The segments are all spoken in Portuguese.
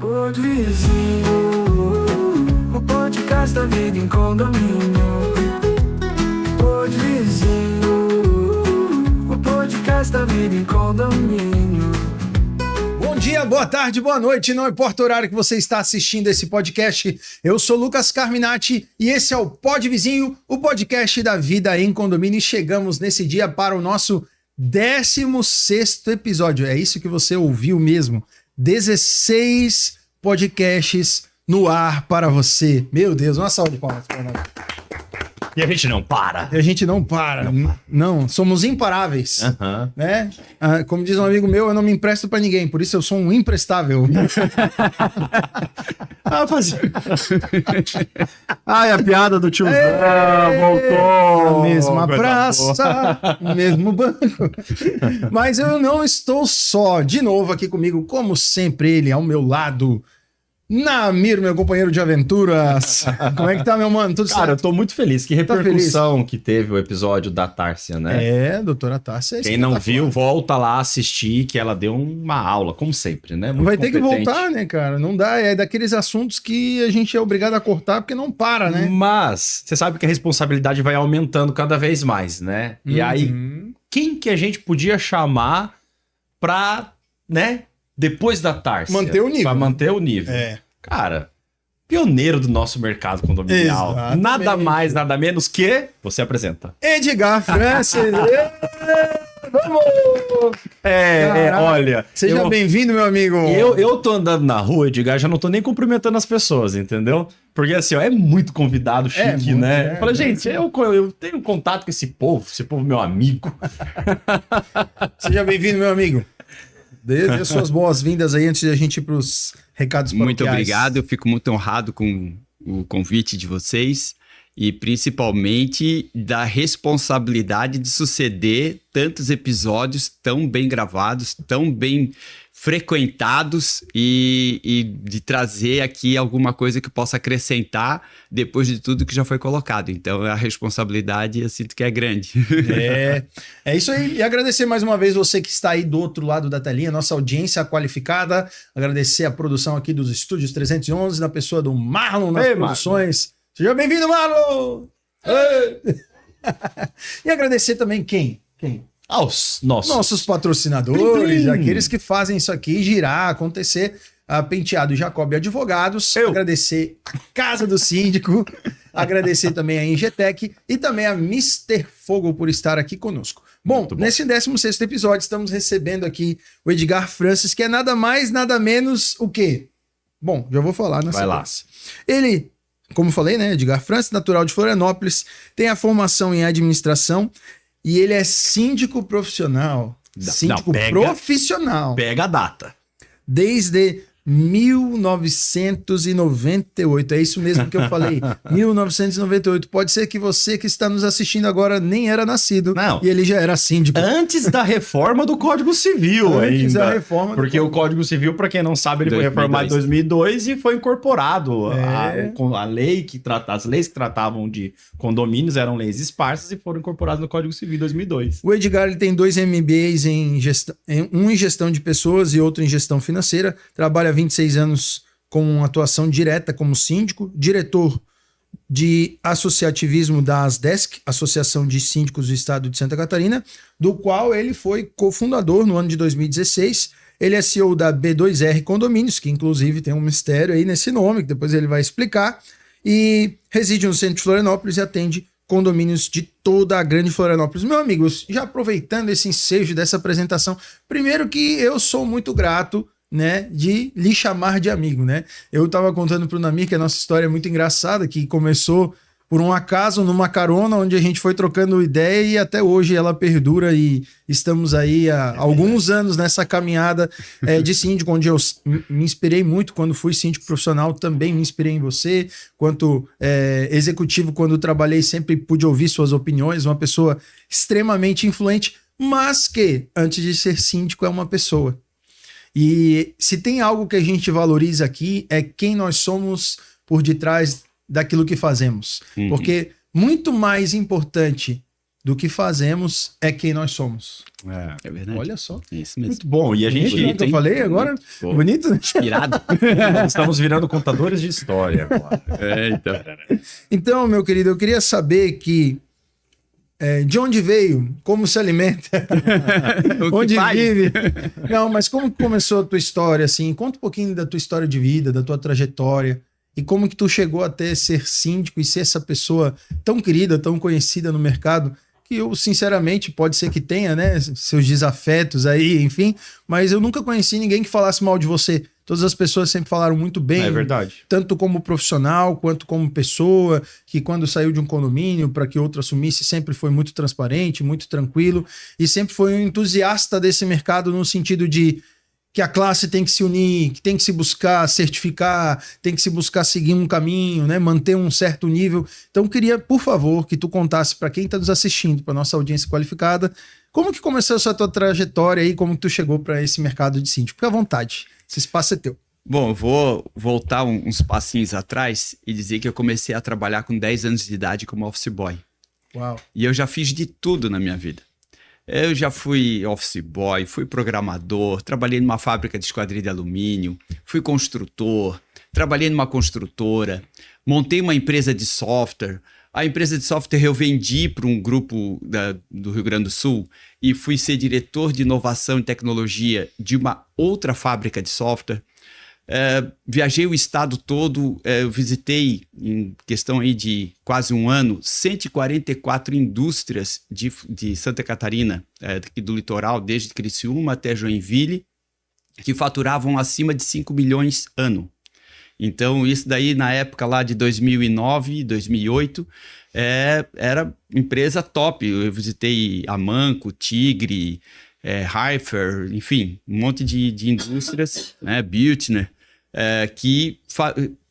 Pod Vizinho, o podcast da vida em condomínio. Pod Vizinho, o podcast da vida em condomínio. Bom dia, boa tarde, boa noite, não importa o horário que você está assistindo esse podcast. Eu sou Lucas Carminati e esse é o Pod Vizinho, o podcast da vida em condomínio. E chegamos nesse dia para o nosso 16º episódio. É isso que você ouviu mesmo. 16 podcasts no ar para você. Meu Deus, uma salva de palmas para nós. E a gente não para. E a gente não para. Não, somos imparáveis. Né? Como diz um amigo meu, eu não me empresto para ninguém, por isso eu sou um imprestável. Ai, a piada do tiozão voltou. A mesma praça, o mesmo banco. Mas eu não estou só. De novo aqui comigo, como sempre, ele ao meu lado. Namir, meu companheiro de aventuras. Como é que tá, meu mano? Tudo certo? Cara, eu tô muito feliz. Que repercussão que teve o episódio da Tárcia, né? É, doutora Tárcia. Quem não viu, volta lá assistir, que ela deu uma aula, como sempre, né? Muito vai ter que competente. voltar, né, cara? Não dá, é daqueles assuntos que a gente é obrigado a cortar porque não para, né? Mas você sabe que a responsabilidade vai aumentando cada vez mais, né? E aí, quem que a gente podia chamar pra, né, depois da Tárcia? Manter o nível. Pra manter o nível. É. Cara, pioneiro do nosso mercado condominial. Exatamente. Nada mais, nada menos que... Você apresenta. Edgar Francis. Vamos! Olha... Seja bem-vindo, meu amigo. Eu tô andando na rua, Edgar, já não tô nem cumprimentando as pessoas, entendeu? Porque assim, ó, é muito convidado chique, muito, né? Fala, gente, eu tenho contato com esse povo meu amigo. Seja bem-vindo, meu amigo. Dê suas boas-vindas aí antes de a gente ir para os recados paroquiais. Muito obrigado, eu fico muito honrado com o convite de vocês e principalmente da responsabilidade de suceder tantos episódios tão bem gravados, tão bem frequentados e de trazer aqui alguma coisa que possa acrescentar depois de tudo que já foi colocado. Então a responsabilidade eu sinto que é grande. É isso aí. E agradecer mais uma vez você que está aí do outro lado da telinha, nossa audiência qualificada. Agradecer a produção aqui dos Estúdios 311, da pessoa do Marlon nas produções. Marlon. Seja bem-vindo, Marlon! E agradecer também quem? Aos nossos patrocinadores, aqueles que fazem isso aqui girar, acontecer. A Penteado Jacob Advogados, agradecer a Casa do Síndico, agradecer também a Ingetec e também a Mr. Fogo por estar aqui conosco. Bom, nesse 16º episódio estamos recebendo aqui o Edgar Francis, que é nada mais, nada menos o quê? Bom, já vou falar na sequência. Ele, como falei, né, Edgar Francis, natural de Florianópolis, tem a formação em administração e ele é síndico profissional. Profissional. Pega a data. Desde 1998, é isso mesmo que eu falei, 1998, pode ser que você que está nos assistindo agora nem era nascido, e ele já era síndico. Antes da reforma do Código Civil Antes ainda. da reforma porque o Código Civil, para quem não sabe, ele foi reformado em 2002 e foi incorporado. A lei que as leis que tratavam de condomínios eram leis esparsas e foram incorporadas no Código Civil em 2002. O Edgar ele tem 2 MBAs em gestão, um em gestão de pessoas e outro em gestão financeira, trabalha 26 anos com atuação direta como síndico, diretor de associativismo da ASDESC, Associação de Síndicos do Estado de Santa Catarina, do qual ele foi cofundador no ano de 2016. Ele é CEO da B2R Condomínios, que inclusive tem um mistério aí nesse nome, que depois ele vai explicar, e reside no centro de Florianópolis e atende condomínios de toda a grande Florianópolis. Meu amigo, já aproveitando esse ensejo dessa apresentação, primeiro que eu sou muito grato, né, de lhe chamar de amigo, né? Eu tava contando pro Namir que a nossa história é muito engraçada, que começou por um acaso numa carona onde a gente foi trocando ideia e até hoje ela perdura e estamos aí há alguns anos nessa caminhada de síndico, onde eu me inspirei muito quando fui síndico profissional, também me inspirei em você, quanto executivo, quando trabalhei sempre pude ouvir suas opiniões, uma pessoa extremamente influente, mas que antes de ser síndico é uma pessoa. E se tem algo que a gente valoriza aqui é quem nós somos por detrás daquilo que fazemos. Porque muito mais importante do que fazemos é quem nós somos. É. É verdade. Olha só. É isso mesmo. Muito bom. E a gente... Bonito, que eu falei agora? Pô, Bonito, né? inspirado. Estamos virando contadores de história agora. Então. Então, meu querido, eu queria saber de onde veio, como se alimenta, O que onde faz? vive. Não, mas como começou a tua história, assim? Conta um pouquinho da tua história de vida, da tua trajetória, e como que tu chegou até ser síndico e ser essa pessoa tão querida, tão conhecida no mercado, que eu, sinceramente, pode ser que tenha, né, seus desafetos aí, enfim, mas eu nunca conheci ninguém que falasse mal de você. Todas as pessoas sempre falaram muito bem. É verdade. Tanto como profissional, quanto como pessoa, que quando saiu de um condomínio para que outro assumisse, sempre foi muito transparente, muito tranquilo, e sempre foi um entusiasta desse mercado no sentido de que a classe tem que se unir, que tem que se buscar certificar, tem que se buscar seguir um caminho, né, manter um certo nível. Então, queria, por favor, que tu contasse para quem está nos assistindo, para nossa audiência qualificada, como que começou essa tua trajetória e como que tu chegou para esse mercado de síndico. Fica à vontade, esse espaço é teu. Bom, eu vou voltar uns passinhos atrás e dizer que eu comecei a trabalhar com 10 anos de idade como office boy. Uau. E eu já fiz de tudo na minha vida. Eu já fui office boy, fui programador, trabalhei numa fábrica de esquadrilha de alumínio, fui construtor, trabalhei numa construtora, montei uma empresa de software. A empresa de software eu vendi para um grupo do Rio Grande do Sul e fui ser diretor de inovação e tecnologia de uma outra fábrica de software. Viajei o estado todo, eu visitei, em questão aí de quase um ano, 144 indústrias de Santa Catarina, aqui do litoral, desde Criciúma até Joinville, que faturavam acima de 5 milhões ano. Então, isso daí na época lá de 2009, 2008, era empresa top. Eu visitei Amanco, Tigre, Heifer, enfim, um monte de indústrias, né, Biltner, que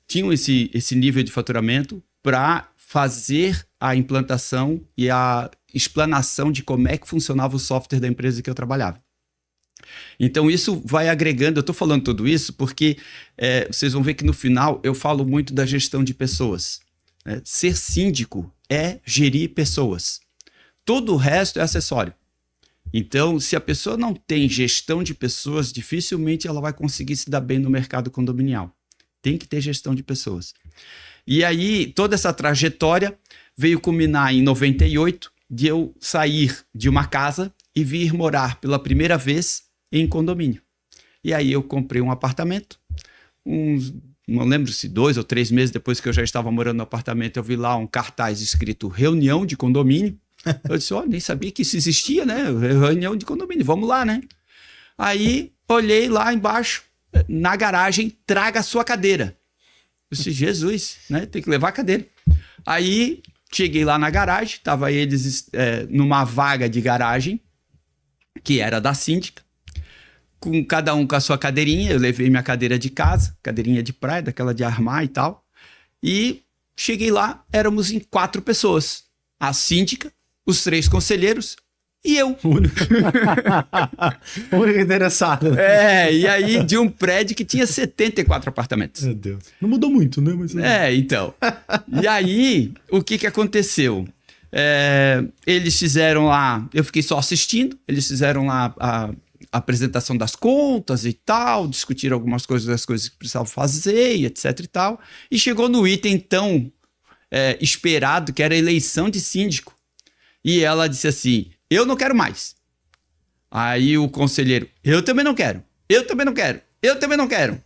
tinham esse nível de faturamento para fazer a implantação e a explanação de como é que funcionava o software da empresa que eu trabalhava. Então isso vai agregando, eu estou falando tudo isso porque vocês vão ver que no final eu falo muito da gestão de pessoas. Ser síndico é gerir pessoas. Todo o resto é acessório. Então, se a pessoa não tem gestão de pessoas, dificilmente ela vai conseguir se dar bem no mercado condominial. Tem que ter gestão de pessoas. E aí, toda essa trajetória veio culminar em 98, de eu sair de uma casa e vir morar pela primeira vez em condomínio. E aí eu comprei um apartamento, não lembro se 2 ou 3 meses depois que eu já estava morando no apartamento, eu vi lá um cartaz escrito reunião de condomínio. Eu disse, nem sabia que isso existia, né? Reunião de condomínio, vamos lá, né? Aí, olhei lá embaixo, na garagem, traga a sua cadeira. Eu disse, Jesus, né? Tem que levar a cadeira. Aí, cheguei lá na garagem, tava eles numa vaga de garagem, que era da síndica, com cada um com a sua cadeirinha. Eu levei minha cadeira de casa, cadeirinha de praia, daquela de armar e tal. E cheguei lá, éramos em 4 pessoas. A síndica, os 3 conselheiros e eu. O único interessado. E aí de um prédio que tinha 74 apartamentos. Meu Deus. Não mudou muito, né? Mas... então. E aí, o que aconteceu? Eles fizeram lá, eu fiquei só assistindo, eles fizeram lá a apresentação das contas e tal, discutiram algumas coisas das coisas que precisavam fazer, e etc e tal. E chegou no item tão esperado, que era a eleição de síndico. E ela disse assim, eu não quero mais. Aí o conselheiro, eu também não quero, eu também não quero, eu também não quero.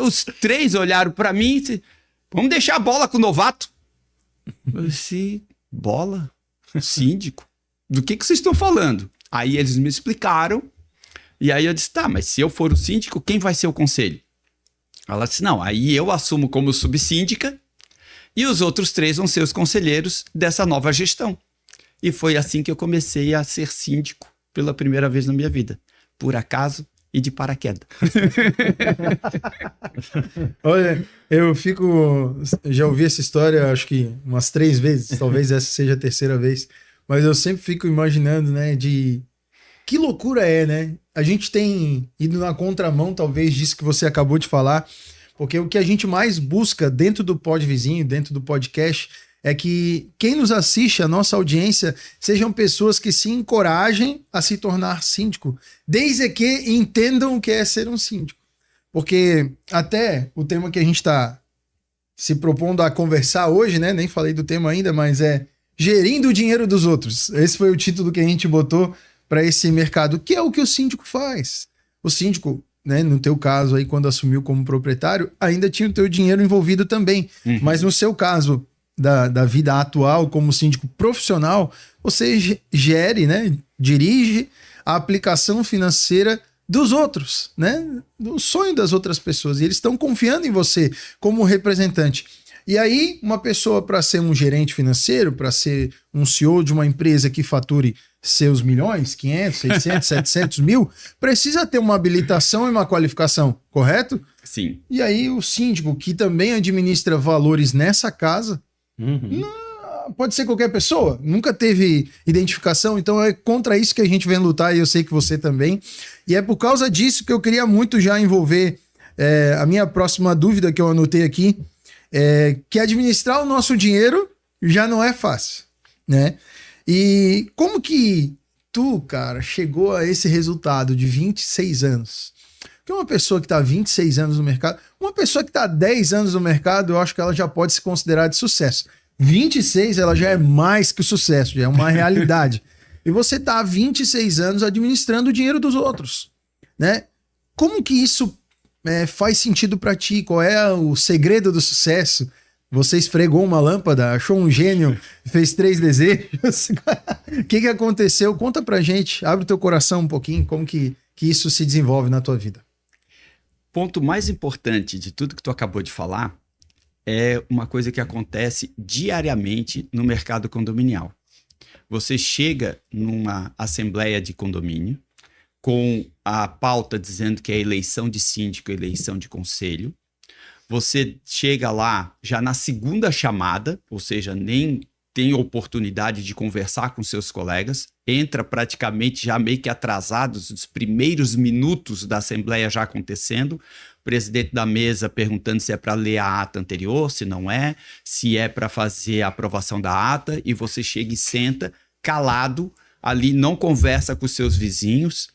Os 3 olharam para mim e disse, vamos deixar a bola com o novato. Eu disse, bola? Síndico? Do que vocês estão falando? Aí eles me explicaram, e aí eu disse, tá, mas se eu for o síndico, quem vai ser o conselho? Ela disse, não, aí eu assumo como subsíndica, e os outros 3 vão ser os conselheiros dessa nova gestão. E foi assim que eu comecei a ser síndico pela primeira vez na minha vida. Por acaso e de paraquedas. Olha, eu já ouvi essa história acho que umas 3 vezes, talvez essa seja a 3ª vez, mas eu sempre fico imaginando, né, de que loucura né? A gente tem ido na contramão, talvez, disso que você acabou de falar, porque o que a gente mais busca dentro do Pod Vizinho, dentro do podcast, é que quem nos assiste, a nossa audiência, sejam pessoas que se encorajem a se tornar síndico, desde que entendam o que é ser um síndico. Porque até o tema que a gente está se propondo a conversar hoje, né? Nem falei do tema ainda, mas é gerindo o dinheiro dos outros. Esse foi o título que a gente botou para esse mercado, que é o que o síndico faz. O síndico, né, no teu caso aí, quando assumiu como proprietário, ainda tinha o teu dinheiro envolvido também. Mas no seu caso da vida atual como síndico profissional, você gere, né, dirige a aplicação financeira dos outros, né? Do sonho das outras pessoas. E eles estão confiando em você como representante. E aí, uma pessoa, para ser um gerente financeiro, para ser um CEO de uma empresa que fature seus milhões, 500, 600, 700 mil, precisa ter uma habilitação e uma qualificação, correto? Sim. E aí, o síndico, que também administra valores nessa casa, pode ser qualquer pessoa, nunca teve identificação, então é contra isso que a gente vem lutar, e eu sei que você também. E é por causa disso que eu queria muito já envolver a minha próxima dúvida que eu anotei aqui, que administrar o nosso dinheiro já não é fácil, né? E como que tu, cara, chegou a esse resultado de 26 anos? Porque uma pessoa que está há 26 anos no mercado, uma pessoa que está há 10 anos no mercado, eu acho que ela já pode se considerar de sucesso. 26, ela já é mais que sucesso, já é uma realidade. E você está há 26 anos administrando o dinheiro dos outros, né? Como que isso faz sentido para ti? Qual é o segredo do sucesso? Você esfregou uma lâmpada, achou um gênio, fez 3 desejos? O que aconteceu? Conta pra gente, abre o teu coração um pouquinho, como que isso se desenvolve na tua vida. Ponto mais importante de tudo que tu acabou de falar é uma coisa que acontece diariamente no mercado condominial. Você chega numa assembleia de condomínio com a pauta dizendo que é eleição de síndico, eleição de conselho. Você chega lá já na segunda chamada, ou seja, nem tem oportunidade de conversar com seus colegas, entra praticamente já meio que atrasados, os primeiros minutos da assembleia já acontecendo, o presidente da mesa perguntando se é para ler a ata anterior, se não é, se é para fazer a aprovação da ata, e você chega e senta calado ali, não conversa com os seus vizinhos.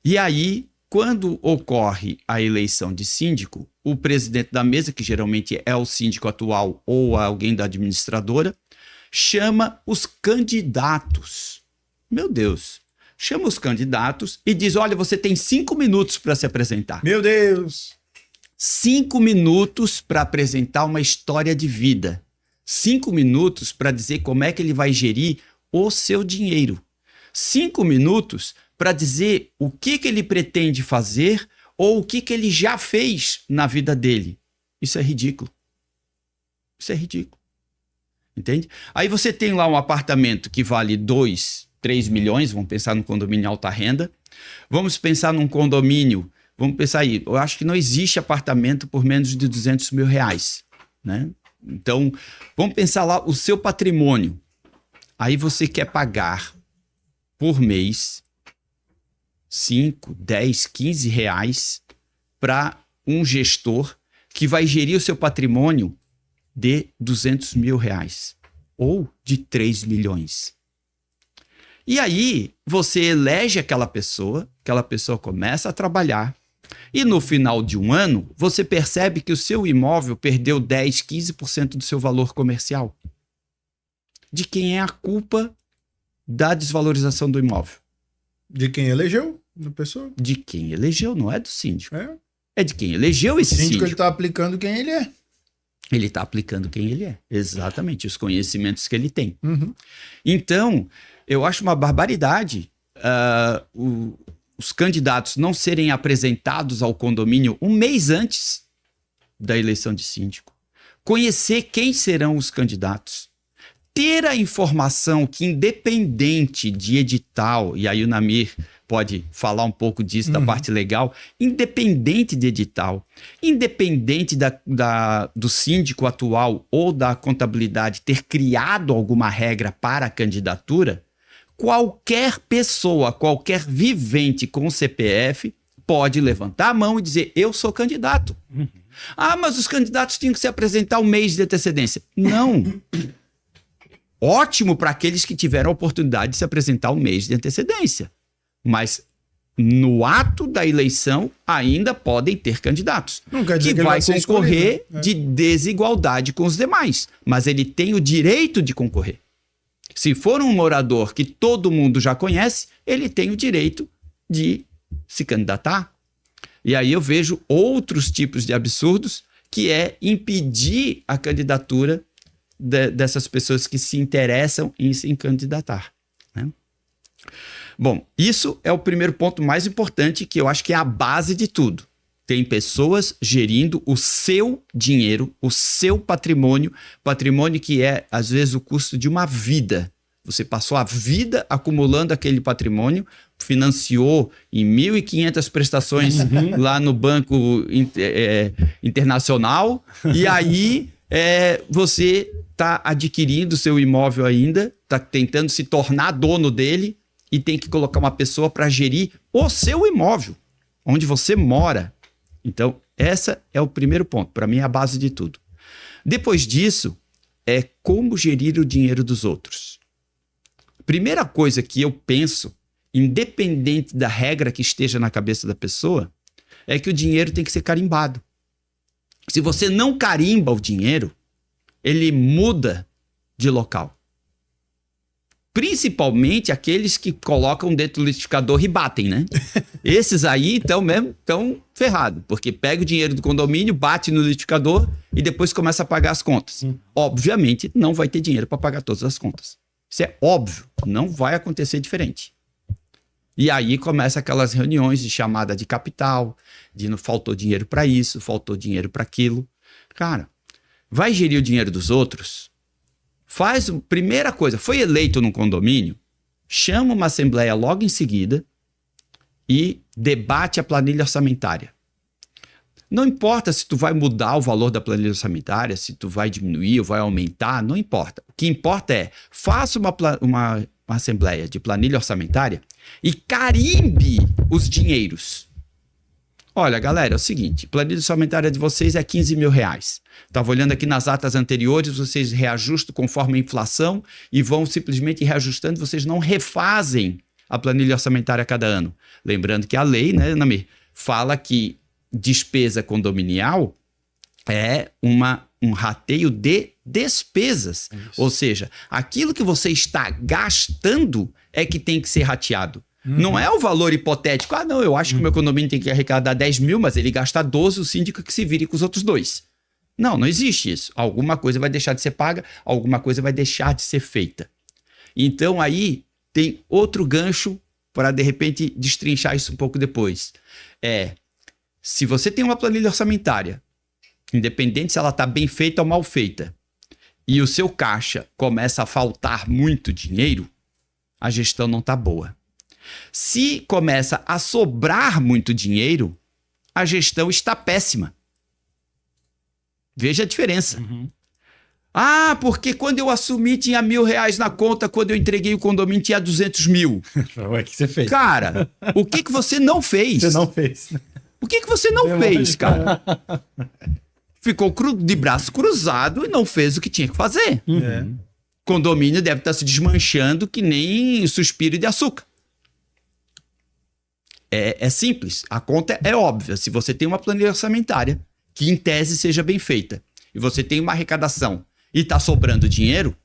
E aí, quando ocorre a eleição de síndico, o presidente da mesa, que geralmente é o síndico atual ou alguém da administradora, chama os candidatos. Meu Deus. Chama os candidatos e diz, olha, você tem 5 minutos para se apresentar. Meu Deus! 5 minutos para apresentar uma história de vida. 5 minutos para dizer como é que ele vai gerir o seu dinheiro. 5 minutos para dizer o que ele pretende fazer ou o que ele já fez na vida dele. Isso é ridículo. Isso é ridículo. Entende? Aí você tem lá um apartamento que vale 2, 3 milhões, vamos pensar num condomínio alta renda. Vamos pensar num condomínio, vamos pensar aí, eu acho que não existe apartamento por menos de 200 mil reais, né? Então, vamos pensar lá o seu patrimônio. Aí você quer pagar por mês 5, 10, 15 reais para um gestor que vai gerir o seu patrimônio de 200 mil reais ou de 3 milhões. E aí você elege aquela pessoa começa a trabalhar e no final de um ano você percebe que o seu imóvel perdeu 10, 15% do seu valor comercial. De quem é a culpa da desvalorização do imóvel? De quem elegeu a pessoa. De quem elegeu, não é do síndico. É de quem elegeu esse síndico. Ele está aplicando quem ele é. Ele está aplicando quem ele é. Exatamente, os conhecimentos que ele tem. Uhum. Então, eu acho uma barbaridade os candidatos não serem apresentados ao condomínio um mês antes da eleição de síndico. Conhecer quem serão os candidatos. Ter a informação que, independente de edital, e aí o Namir pode falar um pouco disso, da parte legal, independente de edital, independente do síndico atual ou da contabilidade ter criado alguma regra para a candidatura, qualquer pessoa, qualquer vivente com CPF pode levantar a mão e dizer, eu sou candidato. Ah, mas os candidatos tinham que se apresentar um mês de antecedência. Não. Ótimo para aqueles que tiveram a oportunidade de se apresentar um mês de antecedência. Mas no ato da eleição ainda podem ter candidatos. Não quer dizer que que ele vai vai ser concorrer escolhido, né? de desigualdade com os demais. Mas ele tem o direito de concorrer. Se for um morador que todo mundo já conhece, ele tem o direito de se candidatar. E aí eu vejo outros tipos de absurdos, que é impedir a candidatura dessas pessoas que se interessam em se candidatar, né? Bom, isso é o primeiro ponto mais importante, que eu acho que é a base de tudo. Tem pessoas gerindo o seu dinheiro, o seu patrimônio que é, às vezes, o custo de uma vida. Você passou a vida acumulando aquele patrimônio, financiou em 1.500 prestações lá no Banco Internacional, e aí você está adquirindo seu imóvel ainda, está tentando se tornar dono dele e tem que colocar uma pessoa para gerir o seu imóvel, onde você mora. Então, esse é o primeiro ponto, para mim é a base de tudo. Depois disso, é como gerir o dinheiro dos outros. Primeira coisa que eu penso, independente da regra que esteja na cabeça da pessoa, é que o dinheiro tem que ser carimbado. Se você não carimba o dinheiro, ele muda de local. Principalmente aqueles que colocam dentro do liquidificador e batem, né? Esses aí estão ferrados, porque pega o dinheiro do condomínio, bate no liquidificador e depois começa a pagar as contas. Obviamente, não vai ter dinheiro para pagar todas as contas. Isso é óbvio, não vai acontecer diferente. E aí começa aquelas reuniões de chamada de capital, de não faltou dinheiro para isso, faltou dinheiro para aquilo. Cara, vai gerir o dinheiro dos outros? Faz a primeira coisa, foi eleito num condomínio, chama uma assembleia logo em seguida e debate a planilha orçamentária. Não importa se tu vai mudar o valor da planilha orçamentária, se tu vai diminuir ou vai aumentar, não importa. O que importa é, faça uma assembleia de planilha orçamentária e carimbe os dinheiros. Olha, galera, é o seguinte, planilha orçamentária de vocês é R$15.000. Estava olhando aqui nas atas anteriores, vocês reajustam conforme a inflação e vão simplesmente reajustando, vocês não refazem a planilha orçamentária a cada ano. Lembrando que a lei, né, Namir, fala que despesa condominial é um rateio de despesas. Isso. Ou seja, aquilo que você está gastando é que tem que ser rateado. Não é o valor hipotético. Ah, não, eu acho que o meu condomínio tem que arrecadar 10 mil, mas ele gasta 12, o síndico que se vire com os outros 2. Não, não existe isso. Alguma coisa vai deixar de ser paga, alguma coisa vai deixar de ser feita. Então aí tem outro gancho para, de repente, destrinchar isso um pouco depois. Se você tem uma planilha orçamentária, independente se ela está bem feita ou mal feita, e o seu caixa começa a faltar muito dinheiro, a gestão não está boa. Se começa a sobrar muito dinheiro, a gestão está péssima. Veja a diferença. Ah, porque quando eu assumi tinha R$1.000 na conta, quando eu entreguei o condomínio tinha 200 mil. Ué, o que você fez? Cara, o que você não fez? Você não fez. O que você não fez, cara? Ficou de braço cruzado e não fez o que tinha que fazer. Condomínio deve estar se desmanchando que nem suspiro de açúcar. É simples, a conta é óbvia. Se você tem uma planilha orçamentária que em tese seja bem feita e você tem uma arrecadação e está sobrando dinheiro,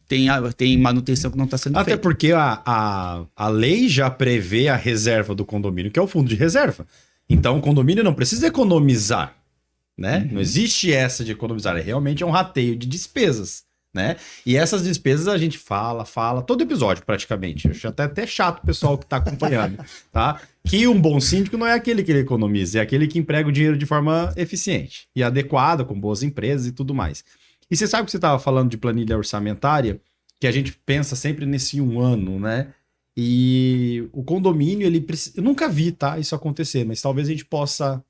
tem manutenção que não está sendo feita. Até porque a lei já prevê a reserva do condomínio, que é o fundo de reserva. Então o condomínio não precisa economizar, né? Não existe essa de economizar, realmente é um rateio de despesas, né? E essas despesas a gente fala todo episódio praticamente. Eu acho até chato o pessoal que está acompanhando, tá? Que um bom síndico não é aquele que ele economiza, é aquele que emprega o dinheiro de forma eficiente e adequada, com boas empresas e tudo mais. E você sabe que você estava falando de planilha orçamentária, que a gente pensa sempre nesse 1 ano, né? E o condomínio, ele precisa... Eu nunca vi, tá, isso acontecer, mas talvez a gente possa...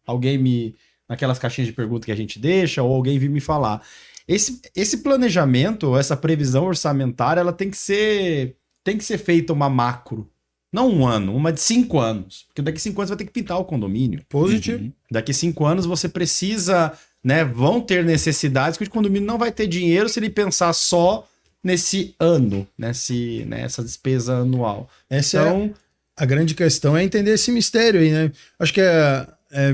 Naquelas caixinhas de pergunta que a gente deixa, ou alguém vir me falar. Esse planejamento, essa previsão orçamentária, ela tem que ser feita uma macro. Não 1 ano, uma de 5 anos. Porque daqui 5 anos vai ter que pintar o condomínio. Positivo. Daqui 5 anos você precisa, né? Vão ter necessidades que o condomínio não vai ter dinheiro se ele pensar só nesse ano, nessa despesa anual? Então, a grande questão é entender esse mistério aí, né? Acho que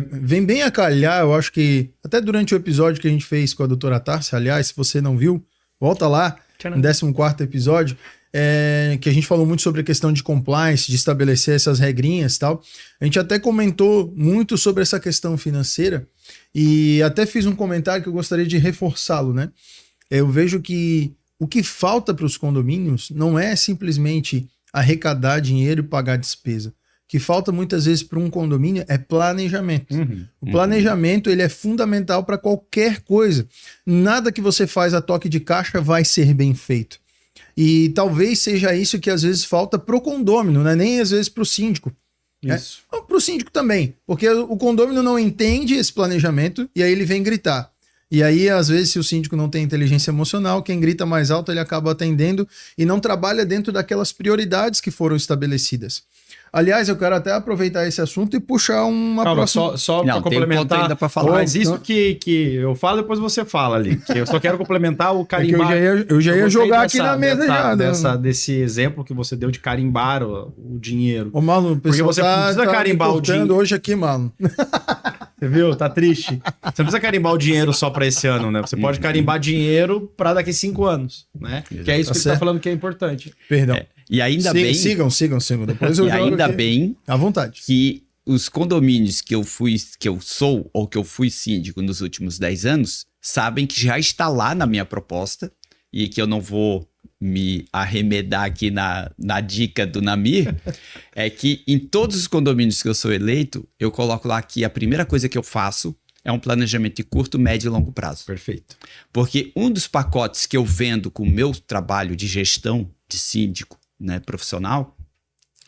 vem bem a calhar, eu acho que até durante o episódio que a gente fez com a doutora Tárcia, aliás, se você não viu, volta lá, no 14º episódio, que a gente falou muito sobre a questão de compliance, de estabelecer essas regrinhas e tal. A gente até comentou muito sobre essa questão financeira e até fiz um comentário que eu gostaria de reforçá-lo, né? Eu vejo que o que falta para os condomínios não é simplesmente arrecadar dinheiro e pagar despesa. O que falta muitas vezes para um condomínio é planejamento. O planejamento ele é fundamental para qualquer coisa. Nada que você faz a toque de caixa vai ser bem feito. E talvez seja isso que às vezes falta para o condômino, né? Nem às vezes para o síndico. Isso. Para o síndico também, porque o condômino não entende esse planejamento e aí ele vem gritar. E aí, às vezes, se o síndico não tem inteligência emocional, quem grita mais alto ele acaba atendendo e não trabalha dentro daquelas prioridades que foram estabelecidas. Aliás, eu quero até aproveitar esse assunto e puxar uma próxima... Só para complementar. Ainda pra falar. Mas isso que eu falo, depois você fala ali. Que eu só quero complementar o carimbar. Eu já ia jogar aqui na mesa desse exemplo que você deu de carimbar o dinheiro. Ô, Marlon, porque você não precisa carimbar o dinheiro hoje aqui, Marlon. Você viu? Tá triste. Você não precisa carimbar o dinheiro só para esse ano, né? Você pode carimbar dinheiro para daqui 5 anos, né? Que é isso que ele tá falando que é importante. Perdão. E ainda bem... Sigam. Depois eu e ainda aqui. bem à vontade. Que os condomínios que eu sou ou que eu fui síndico nos últimos 10 anos sabem que já está lá na minha proposta e que eu não vou me arremedar aqui na dica do Namir, é que em todos os condomínios que eu sou eleito, eu coloco lá que a primeira coisa que eu faço é um planejamento de curto, médio e longo prazo. Perfeito. Porque um dos pacotes que eu vendo com o meu trabalho de gestão de síndico, né, profissional,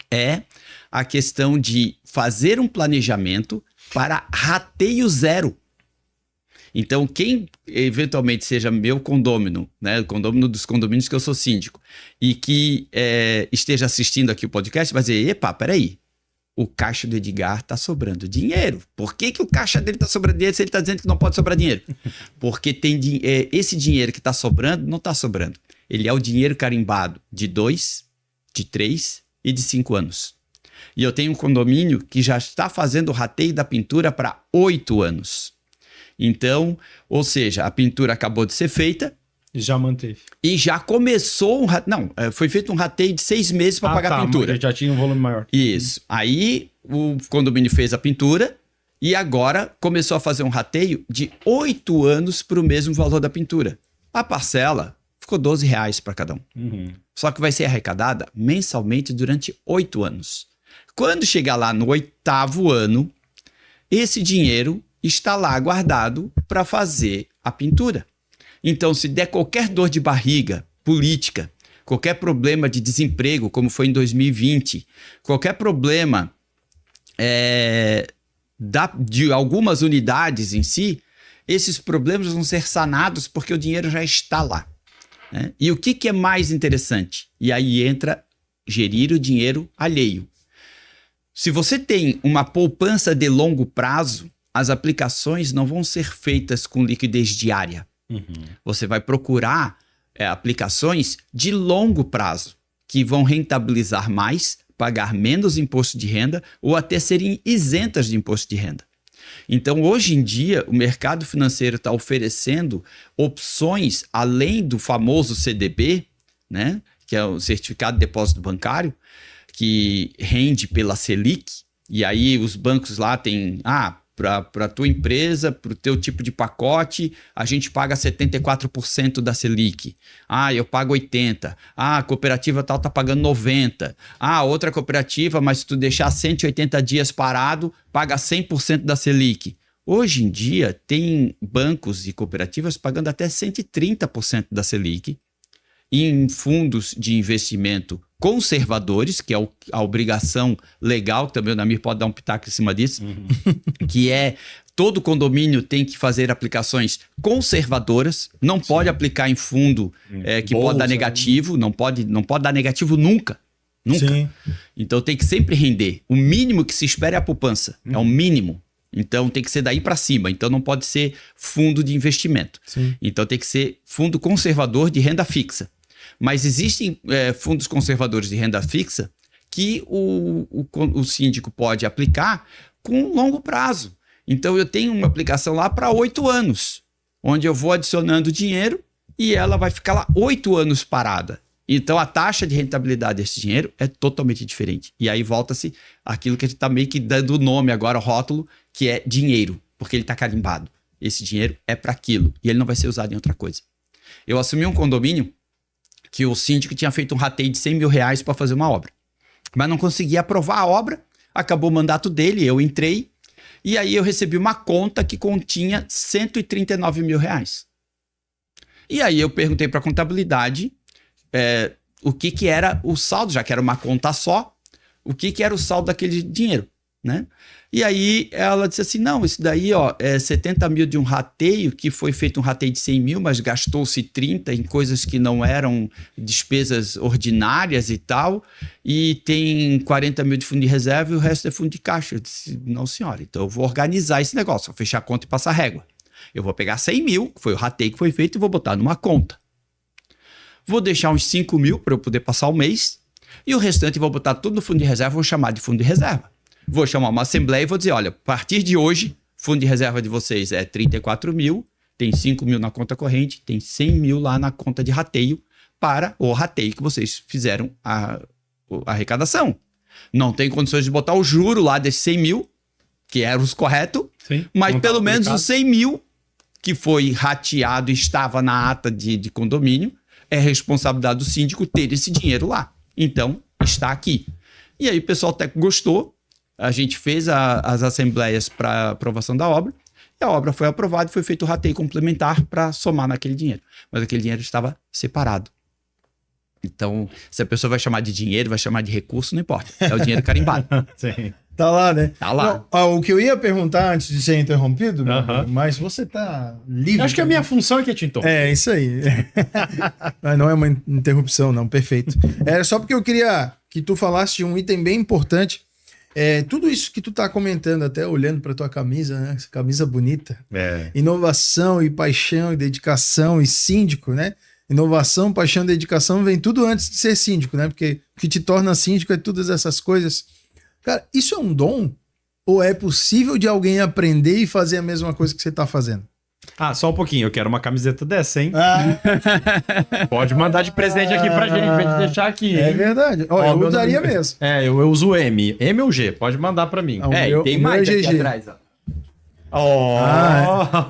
é a questão de fazer um planejamento para rateio zero. Então, quem eventualmente seja meu condômino, né, o condômino dos condomínios que eu sou síndico, e que esteja assistindo aqui o podcast, vai dizer, epa, peraí, o caixa do Edgar está sobrando dinheiro. Por que o caixa dele está sobrando dinheiro se ele está dizendo que não pode sobrar dinheiro? Porque esse dinheiro que está sobrando, não está sobrando. Ele é o dinheiro carimbado de 2, de 3 e de 5 anos. E eu tenho um condomínio que já está fazendo o rateio da pintura para 8 anos. Então, ou seja, a pintura acabou de ser feita. Já manteve. E já começou foi feito um rateio de 6 meses para pagar a pintura. Já tinha um volume maior. Isso. Aí o condomínio fez a pintura e agora começou a fazer um rateio de 8 anos para o mesmo valor da pintura. A parcela ficou R$12 para cada um. Só que vai ser arrecadada mensalmente durante 8 anos. Quando chegar lá no 8º ano, esse dinheiro está lá guardado para fazer a pintura. Então, se der qualquer dor de barriga política, qualquer problema de desemprego, como foi em 2020, qualquer problema de algumas unidades em si, esses problemas vão ser sanados porque o dinheiro já está lá. Né? E o que é mais interessante? E aí entra gerir o dinheiro alheio. Se você tem uma poupança de longo prazo, as aplicações não vão ser feitas com liquidez diária. Você vai procurar aplicações de longo prazo, que vão rentabilizar mais, pagar menos imposto de renda ou até serem isentas de imposto de renda. Então, hoje em dia, o mercado financeiro está oferecendo opções além do famoso CDB, né, que é o Certificado de Depósito Bancário, que rende pela Selic, e aí os bancos lá têm... para a tua empresa, para o teu tipo de pacote, a gente paga 74% da Selic. Eu pago 80%. A cooperativa tal está pagando 90%. Outra cooperativa, mas se tu deixar 180 dias parado, paga 100% da Selic. Hoje em dia, tem bancos e cooperativas pagando até 130% da Selic em fundos de investimento conservadores, que é a obrigação legal, que também o Namir pode dar um pitaco em cima disso, que é todo condomínio tem que fazer aplicações conservadoras, não pode aplicar em fundo que pode dar negativo, não pode dar negativo nunca. Sim. Então tem que sempre render. O mínimo que se espera é a poupança, é o mínimo. Então tem que ser daí para cima, então não pode ser fundo de investimento. Sim. Então tem que ser fundo conservador de renda fixa. Mas existem fundos conservadores de renda fixa que o síndico pode aplicar com longo prazo. Então, eu tenho uma aplicação lá para 8 anos, onde eu vou adicionando dinheiro e ela vai ficar lá 8 anos parada. Então, a taxa de rentabilidade desse dinheiro é totalmente diferente. E aí volta-se aquilo que a gente está meio que dando o nome agora, o rótulo, que é dinheiro, porque ele está carimbado. Esse dinheiro é para aquilo e ele não vai ser usado em outra coisa. Eu assumi um condomínio que o síndico tinha feito um rateio de 100 mil reais para fazer uma obra. Mas não conseguia aprovar a obra, acabou o mandato dele, eu entrei, e aí eu recebi uma conta que continha 139 mil reais. E aí eu perguntei para a contabilidade o que era o saldo, já que era uma conta só, o que era o saldo daquele dinheiro, né? E aí ela disse assim, não, isso daí ó, é 70 mil de um rateio, que foi feito um rateio de 100 mil, mas gastou-se 30 em coisas que não eram despesas ordinárias e tal, e tem 40 mil de fundo de reserva e o resto é fundo de caixa. Eu disse, não senhora, então eu vou organizar esse negócio, vou fechar a conta e passar régua. Eu vou pegar 100 mil, que foi o rateio que foi feito, e vou botar numa conta. Vou deixar uns 5 mil para eu poder passar o mês, e o restante eu vou botar tudo no fundo de reserva, vou chamar de fundo de reserva. Vou chamar uma assembleia e vou dizer, olha, a partir de hoje, fundo de reserva de vocês é 34 mil, tem 5 mil na conta corrente, tem 100 mil lá na conta de rateio para o rateio que vocês fizeram a arrecadação. Não tem condições de botar o juro lá desses 100 mil, que era os corretos, mas pelo menos os 100 mil que foi rateado e estava na ata de condomínio, é responsabilidade do síndico ter esse dinheiro lá. Então, está aqui. E aí o pessoal até gostou. A gente fez as assembleias para aprovação da obra, e a obra foi aprovada e foi feito o rateio complementar para somar naquele dinheiro. Mas aquele dinheiro estava separado. Então, se a pessoa vai chamar de dinheiro, vai chamar de recurso, não importa. É o dinheiro carimbado. Sim. Tá lá, né? Tá lá. Não, o que eu ia perguntar antes de ser interrompido, meu amigo, mas você tá livre. Eu acho que a minha função é que te interromper. É, isso aí. Mas não é uma interrupção, não. Perfeito. Era só porque eu queria que tu falasse de um item bem importante. Tudo isso que tu tá comentando, até olhando pra tua camisa, né? Essa camisa bonita. Inovação e paixão e dedicação e síndico, né? Inovação, paixão e dedicação vem tudo antes de ser síndico, né? Porque o que te torna síndico é todas essas coisas. Cara, isso é um dom? Ou é possível de alguém aprender e fazer a mesma coisa que você tá fazendo? Ah, só um pouquinho. Eu quero uma camiseta dessa, hein? Pode mandar de presente aqui pra gente, pra gente deixar aqui, hein? É verdade. Ó, eu usaria mesmo. Eu uso o M. M ou G? Pode mandar pra mim. Tem mais aqui atrás, ó.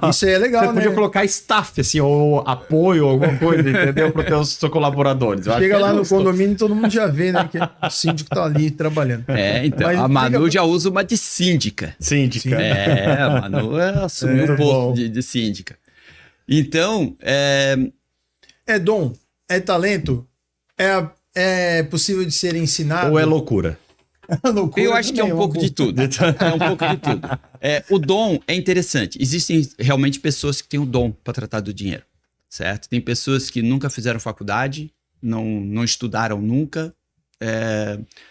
Isso aí é legal, Você podia colocar staff, assim, ou apoio, alguma coisa, entendeu? Para os seus colaboradores. Chega lá no condomínio e todo mundo já vê, né? Que o síndico tá ali trabalhando. Então, mas a Manu já usa uma de síndica. Síndica. A Manu assumiu o posto de síndica. Então, É dom? É talento? É possível de ser ensinado? Ou é loucura? Eu acho que é um pouco de tudo. É um pouco de tudo. O dom é interessante. Existem realmente pessoas que têm o dom para tratar do dinheiro, certo? Tem pessoas que nunca fizeram faculdade, não estudaram nunca.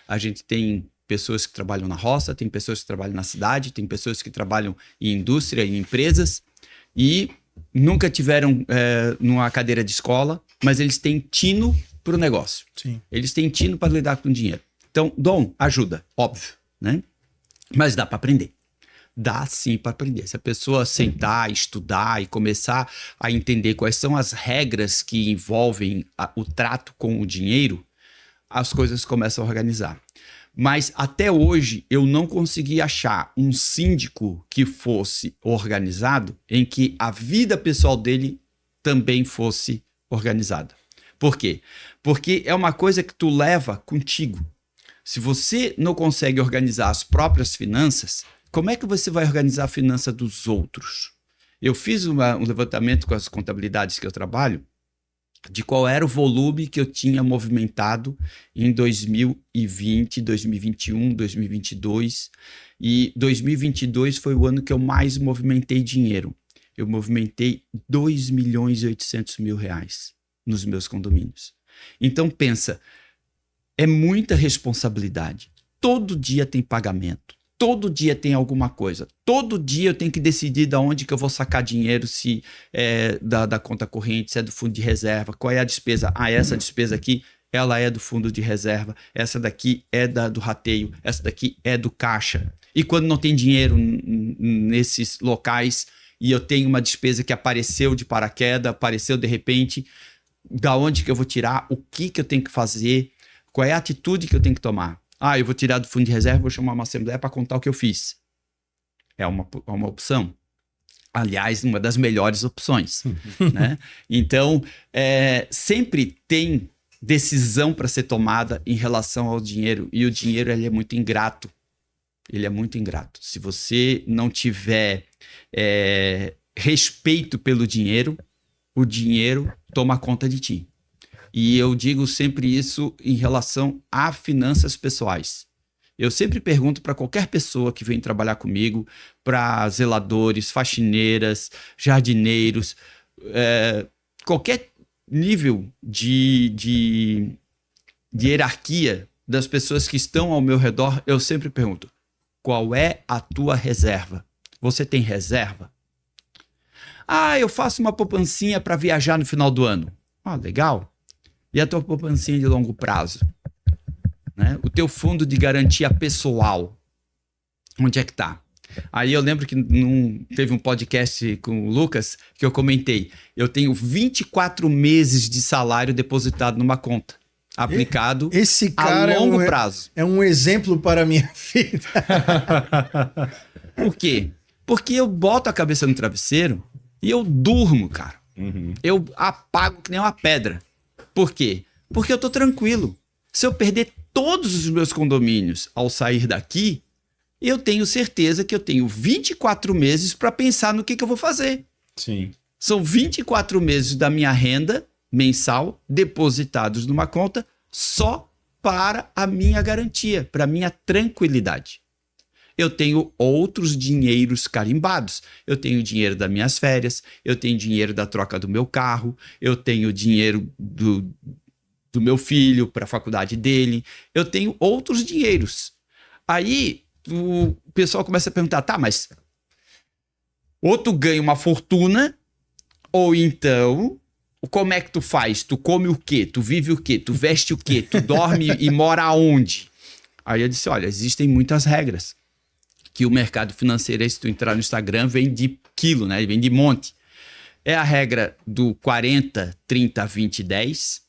A gente tem pessoas que trabalham na roça, tem pessoas que trabalham na cidade, tem pessoas que trabalham em indústria, em empresas e nunca tiveram numa cadeira de escola, mas eles têm tino para o negócio. Sim. Eles têm tino para lidar com o dinheiro. Então, dom ajuda, óbvio, né? Mas dá para aprender. Dá sim para aprender. Se a pessoa sentar, estudar e começar a entender quais são as regras que envolvem o trato com o dinheiro, as coisas começam a organizar. Mas até hoje eu não consegui achar um síndico que fosse organizado em que a vida pessoal dele também fosse organizada. Por quê? Porque é uma coisa que tu leva contigo. Se você não consegue organizar as próprias finanças, como é que você vai organizar a finança dos outros? Eu fiz um levantamento com as contabilidades que eu trabalho de qual era o volume que eu tinha movimentado em 2020, 2021, 2022. E 2022 foi o ano que eu mais movimentei dinheiro. Eu movimentei 2.800.000 reais nos meus condomínios. Então pensa, é muita responsabilidade. Todo dia tem pagamento. todo dia tem alguma coisa. Todo dia eu tenho que decidir de onde que eu vou sacar dinheiro, se é da conta corrente, se é do fundo de reserva, qual é a despesa. Ah, essa despesa aqui, ela é do fundo de reserva, essa daqui é do rateio, essa daqui é do caixa. E quando não tem dinheiro nesses locais e eu tenho uma despesa que apareceu de paraquedas, apareceu de repente, da onde que eu vou tirar, o que eu tenho que fazer, qual é a atitude que eu tenho que tomar. Ah, eu vou tirar do fundo de reserva, vou chamar uma assembleia para contar o que eu fiz. É uma opção. Aliás, uma das melhores opções. Né? Então, sempre tem decisão para ser tomada em relação ao dinheiro. E o dinheiro ele é muito ingrato. Ele é muito ingrato. Se você não tiver respeito pelo dinheiro, o dinheiro toma conta de ti. E eu digo sempre isso em relação a finanças pessoais. Eu sempre pergunto para qualquer pessoa que vem trabalhar comigo, para zeladores, faxineiras, jardineiros, qualquer nível de hierarquia das pessoas que estão ao meu redor, eu sempre pergunto: qual é a tua reserva? Você tem reserva? Ah, eu faço uma poupancinha para viajar no final do ano. Ah, legal. E a tua poupancinha de longo prazo? Né? O teu fundo de garantia pessoal, onde é que tá? Aí eu lembro que teve um podcast com o Lucas que eu comentei. Eu tenho 24 meses de salário depositado numa conta, aplicado Esse cara a longo prazo. É um exemplo para a minha vida. Por quê? Porque eu boto a cabeça no travesseiro e eu durmo, cara. Eu apago que nem uma pedra. Por quê? Porque eu tô tranquilo. Se eu perder todos os meus condomínios ao sair daqui, eu tenho certeza que eu tenho 24 meses para pensar no que eu vou fazer. Sim. São 24 meses da minha renda mensal depositados numa conta só para a minha garantia, para a minha tranquilidade. Eu tenho outros dinheiros carimbados. Eu tenho dinheiro das minhas férias, eu tenho dinheiro da troca do meu carro, eu tenho dinheiro do meu filho para a faculdade dele, eu tenho outros dinheiros. Aí o pessoal começa a perguntar, tá, mas ou tu ganha uma fortuna, ou então, como é que tu faz? Tu come o quê? Tu vive o quê? Tu veste o quê? Tu dorme e mora aonde? Aí eu disse, olha, existem muitas regras. Que o mercado financeiro, se tu entrar no Instagram, vem de quilo, né? Vem de monte. É a regra do 40, 30, 20, 10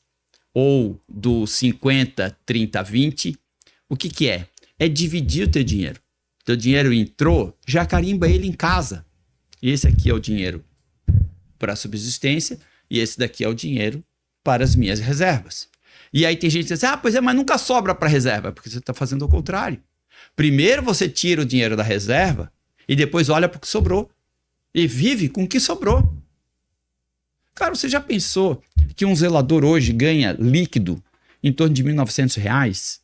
ou do 50, 30, 20. O que é? É dividir o teu dinheiro. Teu dinheiro entrou, já carimba ele em casa. E esse aqui é o dinheiro para a subsistência e esse daqui é o dinheiro para as minhas reservas. E aí tem gente que diz assim, pois é, mas nunca sobra para reserva, porque você está fazendo o contrário. Primeiro você tira o dinheiro da reserva e depois olha para o que sobrou. E vive com o que sobrou. Cara, você já pensou que um zelador hoje ganha líquido em torno de R$1.900?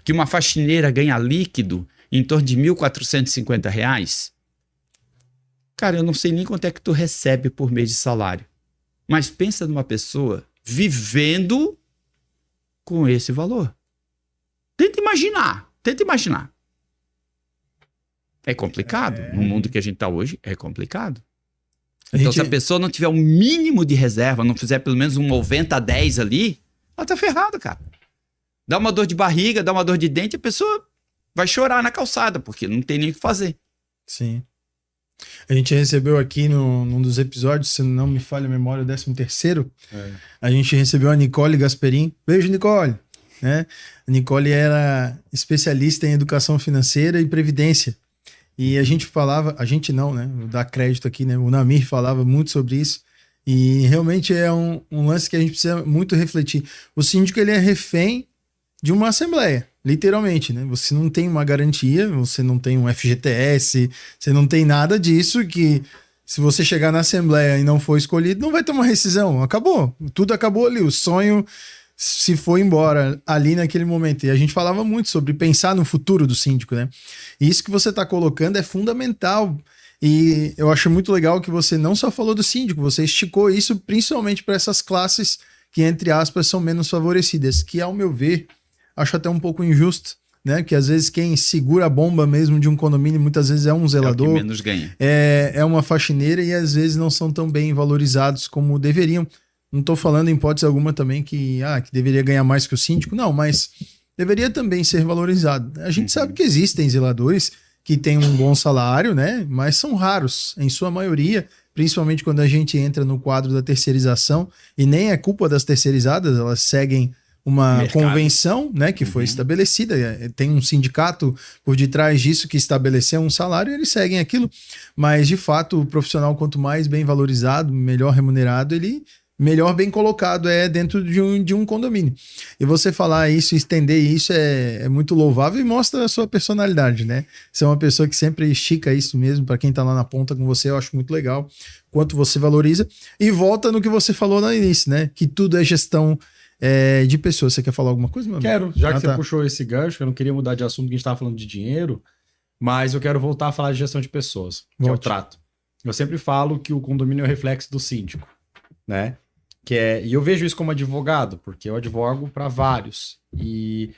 Que uma faxineira ganha líquido em torno de R$1.450? Cara, eu não sei nem quanto é que tu recebe por mês de salário. Mas pensa numa pessoa vivendo com esse valor. Tenta imaginar. É complicado. No mundo que a gente está hoje, é complicado. Então, se a pessoa não tiver um mínimo de reserva, não fizer pelo menos um 90-10 ali, ela tá ferrada, cara. Dá uma dor de barriga, dá uma dor de dente, a pessoa vai chorar na calçada, porque não tem nem o que fazer. Sim. A gente recebeu aqui num dos episódios, se não me falha a memória, o 13º, a gente recebeu a Nicole Gasperin. Beijo, Nicole! Né? A Nicole era especialista em educação financeira e previdência. E a gente falava, a gente não, né? Vou dar crédito aqui, né? O Namir falava muito sobre isso. E realmente é um lance que a gente precisa muito refletir. O síndico, ele é refém de uma assembleia, literalmente, né? Você não tem uma garantia, você não tem um FGTS, você não tem nada disso que se você chegar na assembleia e não for escolhido, não vai ter uma rescisão. Acabou. Tudo acabou ali. O sonho se foi embora ali naquele momento. E a gente falava muito sobre pensar no futuro do síndico, né? E isso que você está colocando é fundamental. E eu acho muito legal que você não só falou do síndico, você esticou isso principalmente para essas classes que, entre aspas, são menos favorecidas, que, ao meu ver, acho até um pouco injusto, né? Que às vezes quem segura a bomba mesmo de um condomínio muitas vezes é um zelador. É o que menos ganha. É uma faxineira e às vezes não são tão bem valorizados como deveriam. Não estou falando em hipótese alguma também que deveria ganhar mais que o síndico, não, mas deveria também ser valorizado. A gente sabe que existem zeladores que têm um bom salário, né? Mas são raros, em sua maioria, principalmente quando a gente entra no quadro da terceirização, e nem é culpa das terceirizadas, elas seguem uma convenção, né, que foi estabelecida, tem um sindicato por detrás disso que estabeleceu um salário e eles seguem aquilo, mas de fato o profissional quanto mais bem valorizado, melhor remunerado, ele melhor bem colocado é dentro de um condomínio. E você falar isso, estender isso é muito louvável e mostra a sua personalidade, né? Você é uma pessoa que sempre estica isso mesmo, para quem tá lá na ponta com você, eu acho muito legal quanto você valoriza. E volta no que você falou no início, né? Que tudo é gestão de pessoas. Você quer falar alguma coisa, meu amigo? Quero, já que você puxou esse gancho, eu não queria mudar de assunto, que a gente estava falando de dinheiro, mas eu quero voltar a falar de gestão de pessoas, que é o trato. Eu sempre falo que o condomínio é o reflexo do síndico, né? E eu vejo isso como advogado, porque eu advogo para vários. E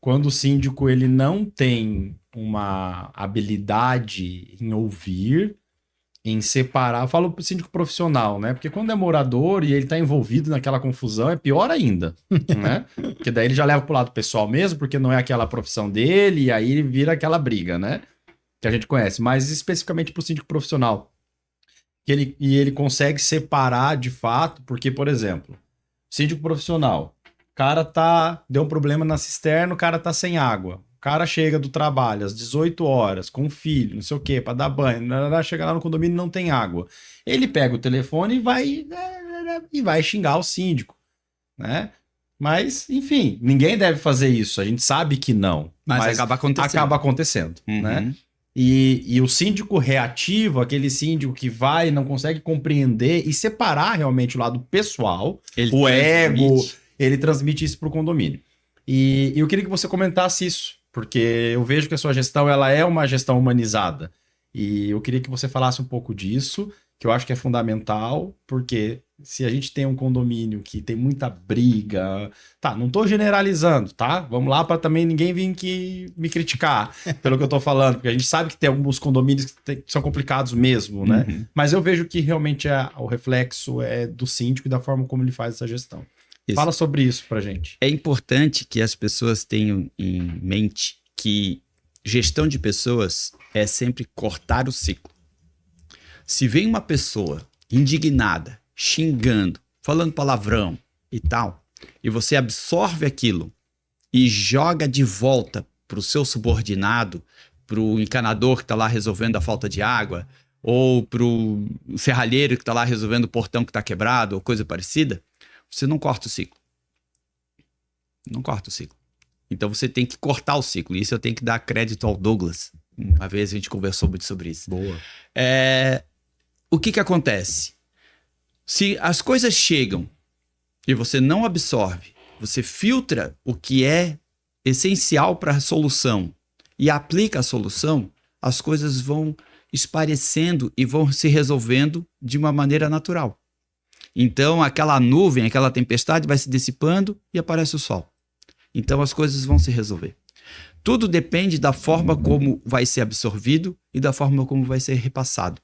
quando o síndico ele não tem uma habilidade em ouvir, em separar, eu falo pro síndico profissional, né? Porque quando é morador e ele tá envolvido naquela confusão, é pior ainda, né? Porque daí ele já leva pro lado pessoal mesmo, porque não é aquela profissão dele, e aí vira aquela briga, né? Que a gente conhece. Mas especificamente pro síndico profissional, ele consegue separar de fato, porque, por exemplo, síndico profissional, o cara deu um problema na cisterna, o cara tá sem água. O cara chega do trabalho às 18 horas, com o filho, não sei o quê, para dar banho, chega lá no condomínio e não tem água. Ele pega o telefone e vai xingar o síndico, né? Mas, enfim, ninguém deve fazer isso. A gente sabe que não. Mas acaba acontecendo, né? E o síndico reativo, aquele síndico que vai e não consegue compreender e separar realmente o lado pessoal, o ego, ele transmite isso para o condomínio. E eu queria que você comentasse isso, porque eu vejo que a sua gestão ela é uma gestão humanizada. E eu queria que você falasse um pouco disso, que eu acho que é fundamental, porque se a gente tem um condomínio que tem muita briga... Tá, não tô generalizando, tá? Vamos lá para também ninguém vir aqui me criticar pelo que eu tô falando, porque a gente sabe que tem alguns condomínios que são complicados mesmo, né? Mas eu vejo que realmente o reflexo é do síndico e da forma como ele faz essa gestão. Isso. Fala sobre isso pra gente. É importante que as pessoas tenham em mente que gestão de pessoas é sempre cortar o ciclo. Se vem uma pessoa indignada, xingando, falando palavrão e tal, e você absorve aquilo e joga de volta para o seu subordinado, para o encanador que está lá resolvendo a falta de água, ou para o serralheiro que está lá resolvendo o portão que está quebrado, ou coisa parecida, você não corta o ciclo. Não corta o ciclo. Então você tem que cortar o ciclo. Isso eu tenho que dar crédito ao Douglas. Uma vez a gente conversou muito sobre isso. Boa. O que acontece? Se as coisas chegam e você não absorve, você filtra o que é essencial para a solução e aplica a solução, as coisas vão esparecendo e vão se resolvendo de uma maneira natural. Então, aquela nuvem, aquela tempestade vai se dissipando e aparece o sol. Então, as coisas vão se resolver. Tudo depende da forma como vai ser absorvido e da forma como vai ser repassado.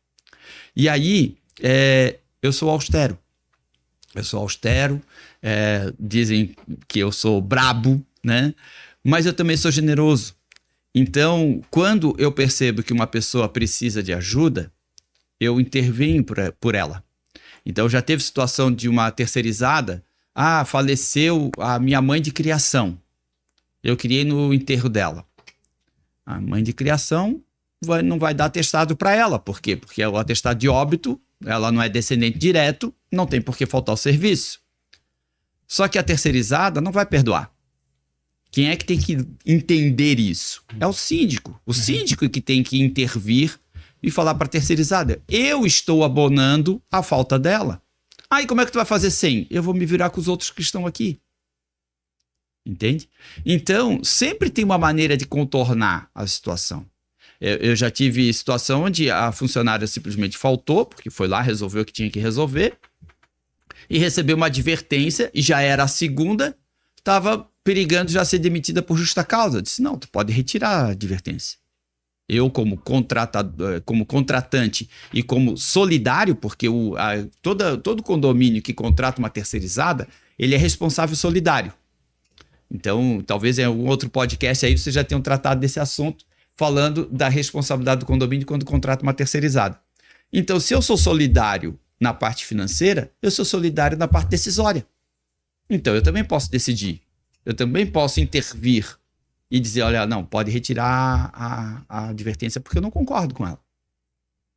E aí, eu sou austero. Dizem que eu sou brabo, né? Mas eu também sou generoso. Então, quando eu percebo que uma pessoa precisa de ajuda, eu intervenho por ela. Então, já teve situação de uma terceirizada, faleceu a minha mãe de criação. Eu queria ir no enterro dela. A mãe de criação não vai dar atestado para ela. Por quê? Porque o atestado de óbito, ela não é descendente direto, não tem por que faltar o serviço. Só que a terceirizada não vai perdoar. Quem é que tem que entender isso? É o síndico. O síndico que tem que intervir e falar para a terceirizada: eu estou abonando a falta dela. E como é que tu vai fazer sem? Eu vou me virar com os outros que estão aqui. Entende? Então, sempre tem uma maneira de contornar a situação. Eu já tive situação onde a funcionária simplesmente faltou, porque foi lá, resolveu o que tinha que resolver, e recebeu uma advertência, e já era a segunda, estava perigando já ser demitida por justa causa. Eu disse, não, tu pode retirar a advertência. Eu, como contratante e como solidário, porque todo condomínio que contrata uma terceirizada, ele é responsável solidário. Então, talvez em algum outro podcast aí vocês já tenham tratado desse assunto, falando da responsabilidade do condomínio quando contrata uma terceirizada. Então, se eu sou solidário na parte financeira, eu sou solidário na parte decisória. Então, eu também posso decidir. Eu também posso intervir e dizer, olha, não, pode retirar a advertência porque eu não concordo com ela.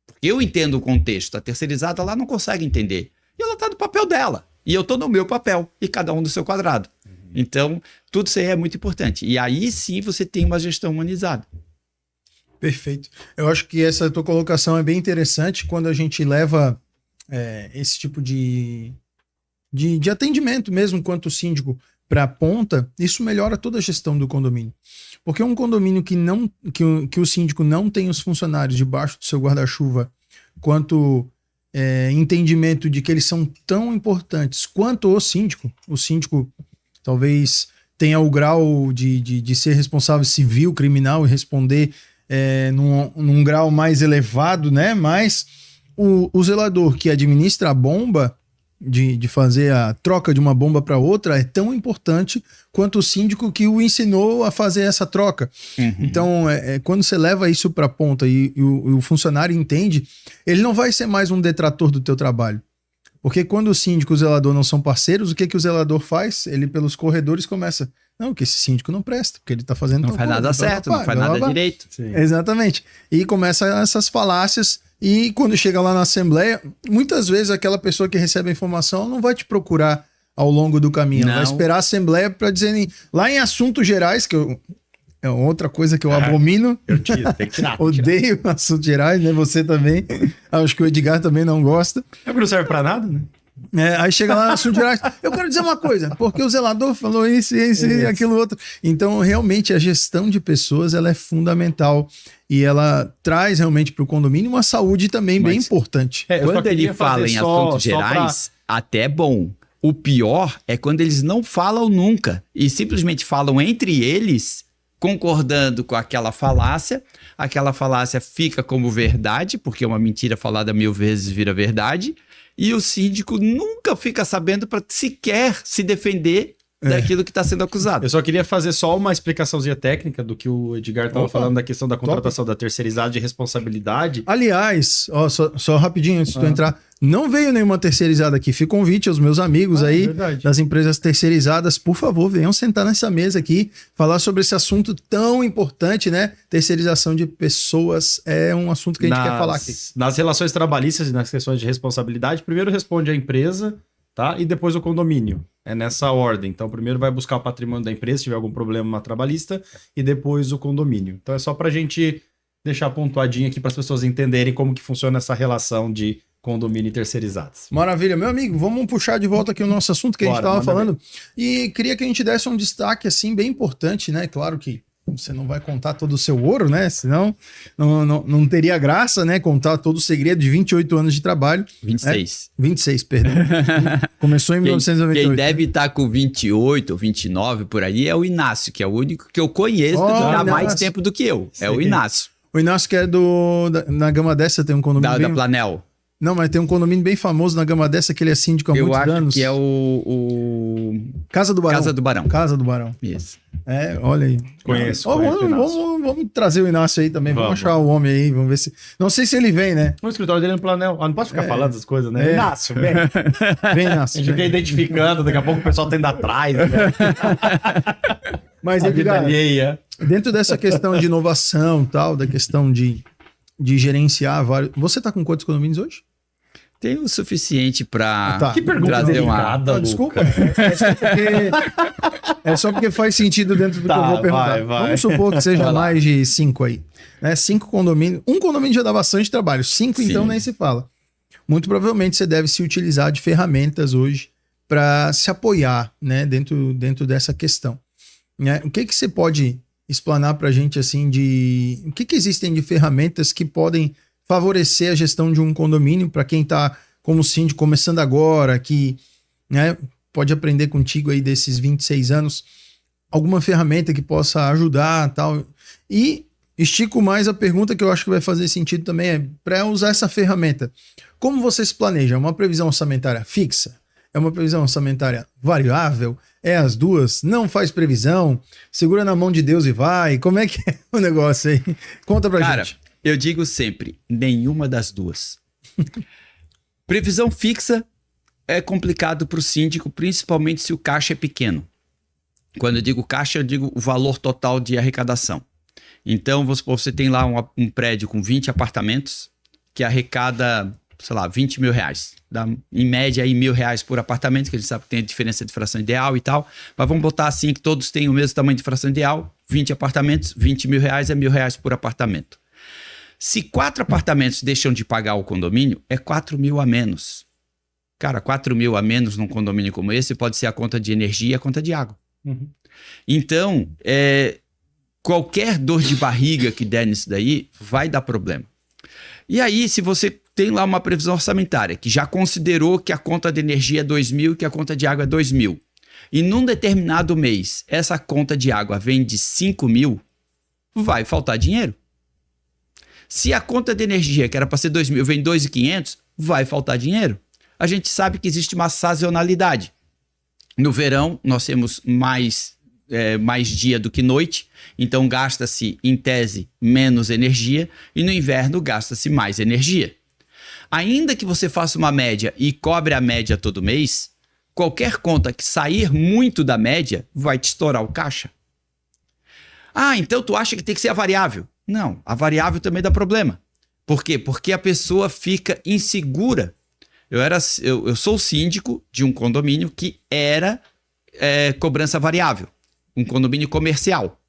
Porque eu entendo o contexto. A terceirizada lá não consegue entender. E ela está no papel dela. E eu estou no meu papel. E cada um do seu quadrado. Então, tudo isso aí é muito importante. E aí sim você tem uma gestão humanizada. Perfeito. Eu acho que essa tua colocação é bem interessante quando a gente leva esse tipo de atendimento mesmo quanto síndico para a ponta, isso melhora toda a gestão do condomínio. Porque um condomínio que o síndico não tem os funcionários debaixo do seu guarda-chuva quanto entendimento de que eles são tão importantes quanto o síndico talvez tenha o grau de ser responsável civil, criminal e responder num grau mais elevado, né? Mas o zelador que administra a bomba, de fazer a troca de uma bomba para outra, é tão importante quanto o síndico que o ensinou a fazer essa troca. Uhum. Então, quando você leva isso para a ponta e o funcionário entende, ele não vai ser mais um detrator do teu trabalho. Porque quando o síndico e o zelador não são parceiros, o que o zelador faz? Ele, pelos corredores, começa... Não, que esse síndico não presta, porque ele tá fazendo... Não faz nada certo, não faz nada direito. Sim. Exatamente. E começa essas falácias, e quando chega lá na assembleia, muitas vezes aquela pessoa que recebe a informação não vai te procurar ao longo do caminho. Ela vai esperar a assembleia para dizer... Lá em assuntos gerais, que é outra coisa que eu abomino. Eu tiro, tem que tirar. Odeio assuntos gerais, né? Você também. Acho que o Edgar também não gosta. É porque não serve pra nada, né? Aí chega lá no assunto gerais. Eu quero dizer uma coisa, porque o zelador falou isso e aquilo outro. Então, realmente, a gestão de pessoas ela é fundamental. E ela traz realmente para o condomínio uma saúde também bem importante. Quando ele fala em assuntos gerais, até é bom. O pior é quando eles não falam nunca e simplesmente falam entre eles, concordando com aquela falácia fica como verdade, porque uma mentira falada 1000 vezes vira verdade, e o síndico nunca fica sabendo para sequer se defender daquilo que está sendo acusado. Eu só queria fazer só uma explicaçãozinha técnica do que o Edgar estava falando da questão da contratação da terceirizada de responsabilidade. Aliás, só rapidinho antes de tu entrar, não veio nenhuma terceirizada aqui. Fica convite aos meus amigos aí das empresas terceirizadas, por favor, venham sentar nessa mesa aqui, falar sobre esse assunto tão importante, né? Terceirização de pessoas é um assunto que a gente quer falar aqui. Nas relações trabalhistas e nas questões de responsabilidade, primeiro responde a empresa, tá? E depois o condomínio. É nessa ordem. Então, primeiro vai buscar o patrimônio da empresa, se tiver algum problema trabalhista, e depois o condomínio. Então, é só para a gente deixar pontuadinho aqui para as pessoas entenderem como que funciona essa relação de condomínio e terceirizados. Maravilha. Meu amigo, vamos puxar de volta aqui o nosso assunto que a gente estava falando. E queria que a gente desse um destaque, assim, bem importante, né? Claro que você não vai contar todo o seu ouro, né? Senão não teria graça, né? Contar todo o segredo de 28 anos de trabalho. 26. 26, perdão. Começou em 1998. Quem deve estar com 28 ou 29 por aí é o Inácio, que é o único que eu conheço que dá mais tempo do que eu. Sim. É o Inácio. O Inácio que é na Gama dessa tem um condomínio da Planel. Não, mas tem um condomínio bem famoso na Gama dessa que ele é síndico há muitos anos. Eu acho que é o... Casa do Barão. Casa do Barão. Casa do Barão. Isso. Olha aí. Conheço. Vamos trazer o Inácio aí também. Vamos achar o homem aí. Vamos ver se... Não sei se ele vem, né? O escritório dele é no Planel. Não posso ficar falando essas coisas, né? Inácio, vem. Vem, Inácio. A gente fica identificando. Daqui a pouco o pessoal tá indo atrás. Né? Mas, Edgar, dentro dessa questão de inovação, tal, da questão de gerenciar vários... Você tá com quantos condomínios hoje? Tem o suficiente para Que pergunta trazer delicada, desculpa. É só porque faz sentido dentro do que eu vou perguntar. Vai. Vamos supor que seja mais de 5 aí. 5 condomínios. Um condomínio já dá bastante trabalho. 5, então, nem se fala. Muito provavelmente você deve se utilizar de ferramentas hoje para se apoiar, né, dentro dessa questão. O que você pode explanar para a gente assim o que existem de ferramentas que podem favorecer a gestão de um condomínio para quem está como síndico começando agora, que, né, pode aprender contigo aí desses 26 anos. alguma ferramenta que possa ajudar tal. E estico mais a pergunta que eu acho que vai fazer sentido também é, para usar essa ferramenta, como você se planeja? É uma previsão orçamentária fixa? É uma previsão orçamentária variável? É as duas? Não faz previsão? Segura na mão de Deus e vai? Como é que é o negócio aí? Conta pra gente. Cara, eu digo sempre, nenhuma das duas. Previsão fixa é complicado para o síndico, principalmente se o caixa é pequeno. Quando eu digo caixa, eu digo o valor total de arrecadação. Então, vamos supor, você tem lá um prédio com 20 apartamentos que arrecada, sei lá, 20 mil reais. Dá, em média, aí, R$1.000 por apartamento, que a gente sabe que tem a diferença de fração ideal e tal. Mas vamos botar assim, que todos têm o mesmo tamanho de fração ideal. 20 apartamentos, 20 mil reais é R$1.000 por apartamento. Se 4 apartamentos deixam de pagar o condomínio, é 4 mil a menos. Cara, 4 mil a menos num condomínio como esse pode ser a conta de energia e a conta de água. Uhum. Então, qualquer dor de barriga que der nisso daí, vai dar problema. E aí, se você tem lá uma previsão orçamentária que já considerou que a conta de energia é 2.000 e que a conta de água é 2.000, e num determinado mês essa conta de água vem de 5.000, vai faltar dinheiro. Se a conta de energia, que era para ser 2.000, vem 2.500, vai faltar dinheiro. A gente sabe que existe uma sazonalidade. No verão, nós temos mais dia do que noite, então gasta-se, em tese, menos energia, e no inverno gasta-se mais energia. Ainda que você faça uma média e cobre a média todo mês, qualquer conta que sair muito da média vai te estourar o caixa. Ah, então tu acha que tem que ser a variável? Não, a variável também dá problema. Por quê? Porque a pessoa fica insegura. Eu sou síndico de um condomínio que era cobrança variável, um condomínio comercial.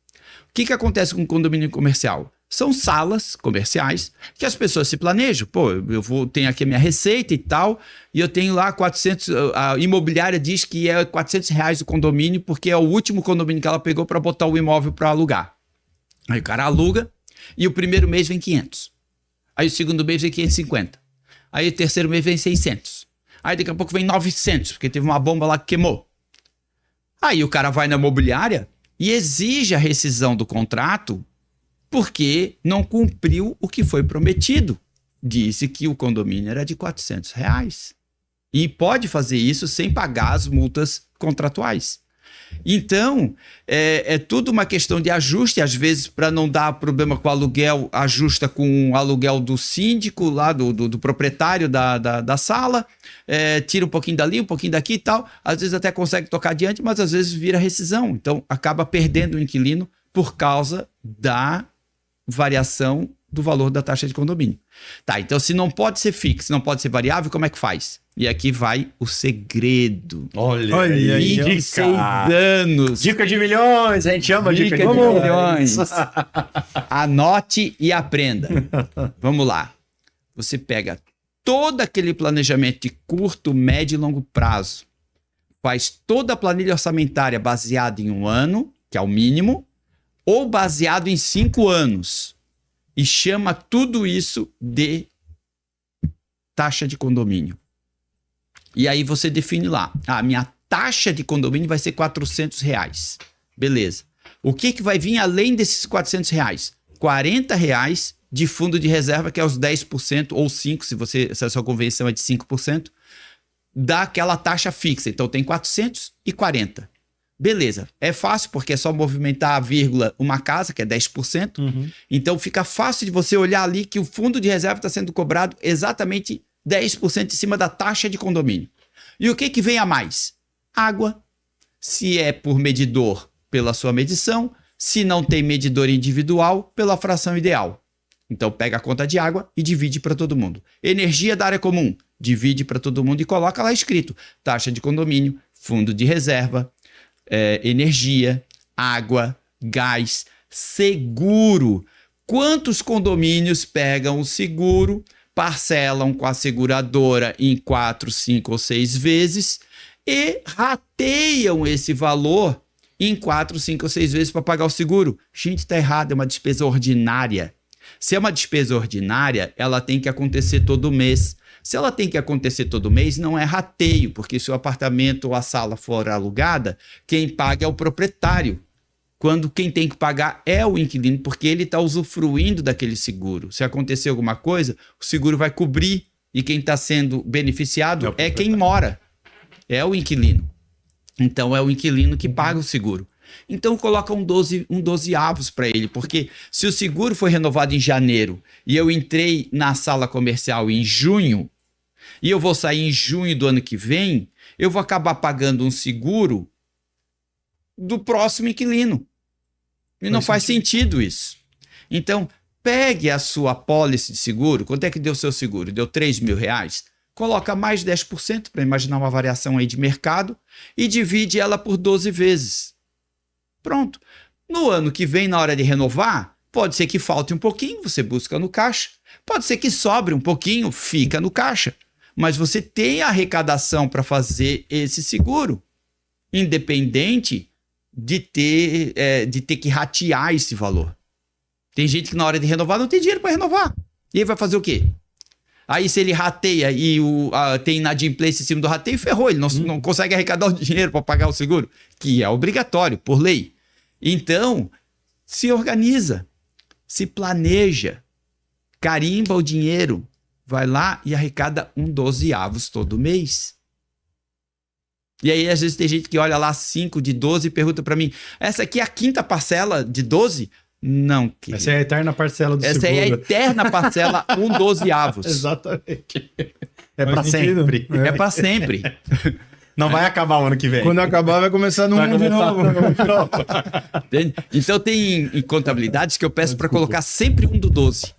O que acontece com um condomínio comercial? São salas comerciais que as pessoas se planejam. Pô, tenho aqui a minha receita e tal, e eu tenho lá 400... A imobiliária diz que é R$400 o condomínio, porque é o último condomínio que ela pegou para botar o imóvel para alugar. Aí o cara aluga, e o primeiro mês vem 500. Aí o segundo mês vem 550. Aí o terceiro mês vem 600. Aí daqui a pouco vem 900, porque teve uma bomba lá que queimou. Aí o cara vai na imobiliária e exige a rescisão do contrato porque não cumpriu o que foi prometido. Disse que o condomínio era de R$400. E pode fazer isso sem pagar as multas contratuais. Então, é tudo uma questão de ajuste. Às vezes, para não dar problema com o aluguel, ajusta com o aluguel do síndico, lá do proprietário da sala, tira um pouquinho dali, um pouquinho daqui e tal. Às vezes até consegue tocar adiante, mas às vezes vira rescisão. Então, acaba perdendo o inquilino por causa da variação do valor da taxa de condomínio. Tá, então se não pode ser fixo, não pode ser variável, como é que faz? E aqui vai o segredo. Olha aí, 26 anos. Dica de milhões, a gente chama dica de milhões. Anote e aprenda. Vamos lá. Você pega todo aquele planejamento de curto, médio e longo prazo, faz toda a planilha orçamentária baseada em 1 ano, que é o mínimo, ou baseado em 5 anos. E chama tudo isso de taxa de condomínio. E aí você define lá, a minha taxa de condomínio vai ser R$400. Beleza. O que vai vir além desses R$400? R$40 de fundo de reserva, que é os 10% ou 5%, se a sua convenção é de 5%, daquela taxa fixa. Então tem 440. Beleza, é fácil porque é só movimentar a vírgula uma casa, que é 10%. Uhum. Então fica fácil de você olhar ali que o fundo de reserva está sendo cobrado exatamente 10% em cima da taxa de condomínio. E o que vem a mais? Água. Se é por medidor, pela sua medição. Se não tem medidor individual, pela fração ideal. Então pega a conta de água e divide para todo mundo. Energia da área comum, divide para todo mundo e coloca lá escrito taxa de condomínio, fundo de reserva, energia, água, gás, seguro. Quantos condomínios pegam o seguro, parcelam com a seguradora em 4, 5 ou 6 vezes e rateiam esse valor em 4, 5 ou 6 vezes para pagar o seguro? Gente, está errado, é uma despesa ordinária. Se é uma despesa ordinária, ela tem que acontecer todo mês. Se ela tem que acontecer todo mês, não é rateio, porque se o apartamento ou a sala for alugada, quem paga é o proprietário. quando quem tem que pagar é o inquilino, porque ele está usufruindo daquele seguro. Se acontecer alguma coisa, o seguro vai cobrir e quem está sendo beneficiado é quem mora, é o inquilino. Então é o inquilino que paga o seguro. Então coloca um 12 avos para ele, porque se o seguro foi renovado em janeiro e eu entrei na sala comercial em junho e eu vou sair em junho do ano que vem, eu vou acabar pagando um seguro do próximo inquilino. E não faz sentido isso. Então, pegue a sua apólice de seguro. Quanto é que deu o seu seguro? Deu R$3.000? Coloca mais 10% para imaginar uma variação aí de mercado e divide ela por 12 vezes. Pronto. No ano que vem, na hora de renovar, pode ser que falte um pouquinho, você busca no caixa. Pode ser que sobre um pouquinho, fica no caixa. Mas você tem a arrecadação para fazer esse seguro, independente de ter que ratear esse valor. Tem gente que na hora de renovar não tem dinheiro para renovar. E aí vai fazer o quê? Aí se ele rateia e tem inadimplência em cima do rateio, ferrou. Ele não consegue arrecadar o dinheiro para pagar o seguro, que é obrigatório por lei. Então, se organiza, se planeja, carimba o dinheiro, vai lá e arrecada um 12 avos todo mês. E aí, às vezes, tem gente que olha lá 5 de 12 e pergunta para mim, essa aqui é a 5ª parcela de 12? Não, querido. Essa é a eterna parcela do seguro. Essa aí é a eterna parcela, um 12 avos. Exatamente. É para sempre. É para sempre. Não vai acabar o ano que vem. Quando acabar, vai começar no 1 de novo. Entende? Então, tem em contabilidades que eu peço para colocar sempre um do 12.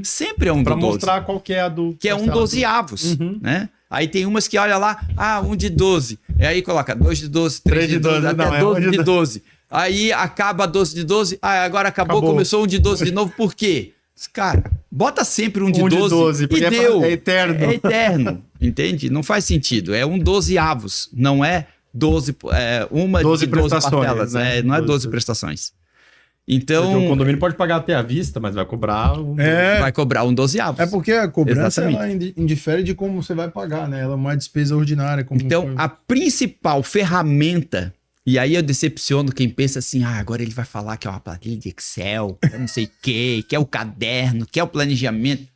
Sempre é um pra do 12. Para mostrar qual que é a do... Que é um 12 avos, né? Aí tem umas que olha lá, um de 12. E aí coloca 2 de 12, 3 de 12, até não, 12 de 12. Aí acaba 12 de 12. Agora acabou, começou um de 12 de novo. Por quê? Cara, bota sempre um de 12 e deu. É eterno. É eterno, entende? Não faz sentido. É um 12 avos, não é 12, uma 12 de 12 prestações, partelas. né? Não é 12 prestações. Então, porque o condomínio pode pagar até à vista, mas vai cobrar vai cobrar um 12 avos. É porque a cobrança ela Exatamente. indifere de como você vai pagar, né? Ela é uma despesa ordinária. Então, a principal ferramenta, e aí eu decepciono quem pensa assim, agora ele vai falar que é uma planilha de Excel, que é não sei o quê, que é o caderno, que é o planejamento.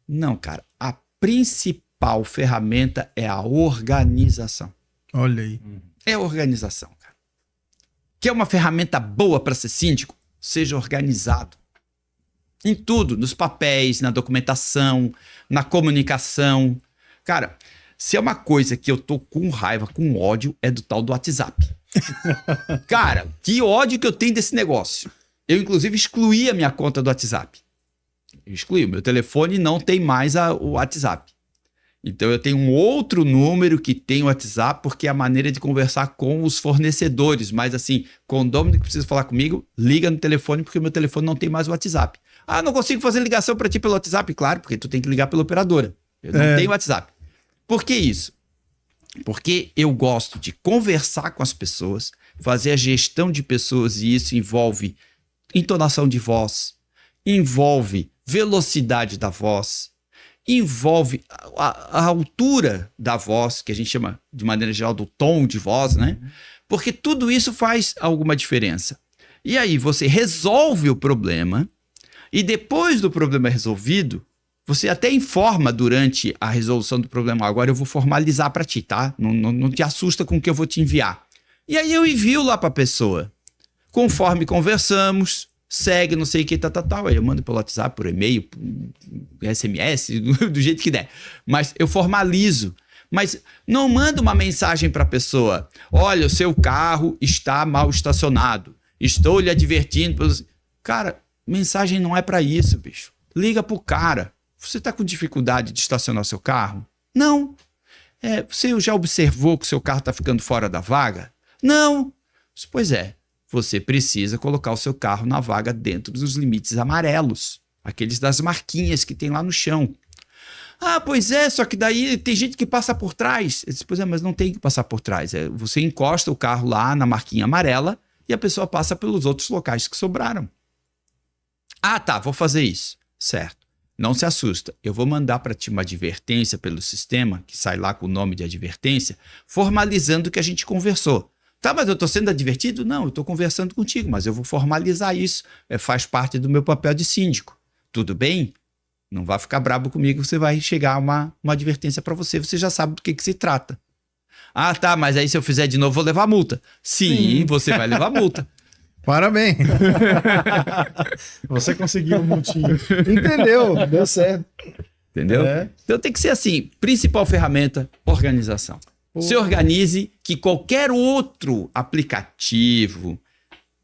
Não, cara, a principal ferramenta é a organização. Olha aí. É a organização, cara. Que é uma ferramenta boa para ser síndico? Seja organizado. Em tudo, nos papéis, na documentação, na comunicação. Cara, se é uma coisa que eu tô com raiva, com ódio, é do tal do WhatsApp. Cara, que ódio que eu tenho desse negócio. Eu, inclusive, excluí a minha conta do WhatsApp. Eu excluí. O meu telefone não tem mais o WhatsApp. Então, eu tenho um outro número que tem o WhatsApp, porque é a maneira de conversar com os fornecedores. Mas, assim, condomínio que precisa falar comigo, liga no telefone, porque o meu telefone não tem mais o WhatsApp. Não consigo fazer ligação para ti pelo WhatsApp? Claro, porque tu tem que ligar pela operadora. Eu não tenho WhatsApp. Por que isso? Porque eu gosto de conversar com as pessoas, fazer a gestão de pessoas, e isso envolve entonação de voz, envolve velocidade da voz, envolve a altura da voz, que a gente chama, de maneira geral, do tom de voz, né? Porque tudo isso faz alguma diferença. E aí você resolve o problema, e depois do problema resolvido, você até informa durante a resolução do problema. Agora eu vou formalizar para ti, tá? Não te assusta com o que eu vou te enviar. E aí eu envio lá para a pessoa. Conforme conversamos, segue, não sei o que, tal. Aí eu mando pelo WhatsApp, por e-mail, por SMS, do jeito que der. Mas eu formalizo. Mas não mando uma mensagem para a pessoa. Olha, o seu carro está mal estacionado. Estou lhe advertindo. Cara, mensagem não é para isso, bicho. Liga pro cara. Você está com dificuldade de estacionar o seu carro? Não. Você já observou que o seu carro está ficando fora da vaga? Não. Pois é. Você precisa colocar o seu carro na vaga dentro dos limites amarelos. Aqueles das marquinhas que tem lá no chão. Pois é, só que daí tem gente que passa por trás. Eu disse, pois é, mas não tem que passar por trás. Você encosta o carro lá na marquinha amarela e a pessoa passa pelos outros locais que sobraram. Tá, vou fazer isso. Certo. Não se assusta, eu vou mandar para ti uma advertência pelo sistema, que sai lá com o nome de advertência, formalizando o que a gente conversou. Tá, mas eu tô sendo advertido? Não, eu tô conversando contigo, mas eu vou formalizar isso. Faz parte do meu papel de síndico. Tudo bem? Não vai ficar brabo comigo, você vai chegar uma advertência para você, você já sabe do que se trata. Ah, tá, mas aí se eu fizer de novo, vou levar multa. Sim, você vai levar multa. Parabéns. Você conseguiu um multinho. Entendeu? Deu certo. Entendeu? É. Então tem que ser assim, principal ferramenta, organização. Se organize que qualquer outro aplicativo,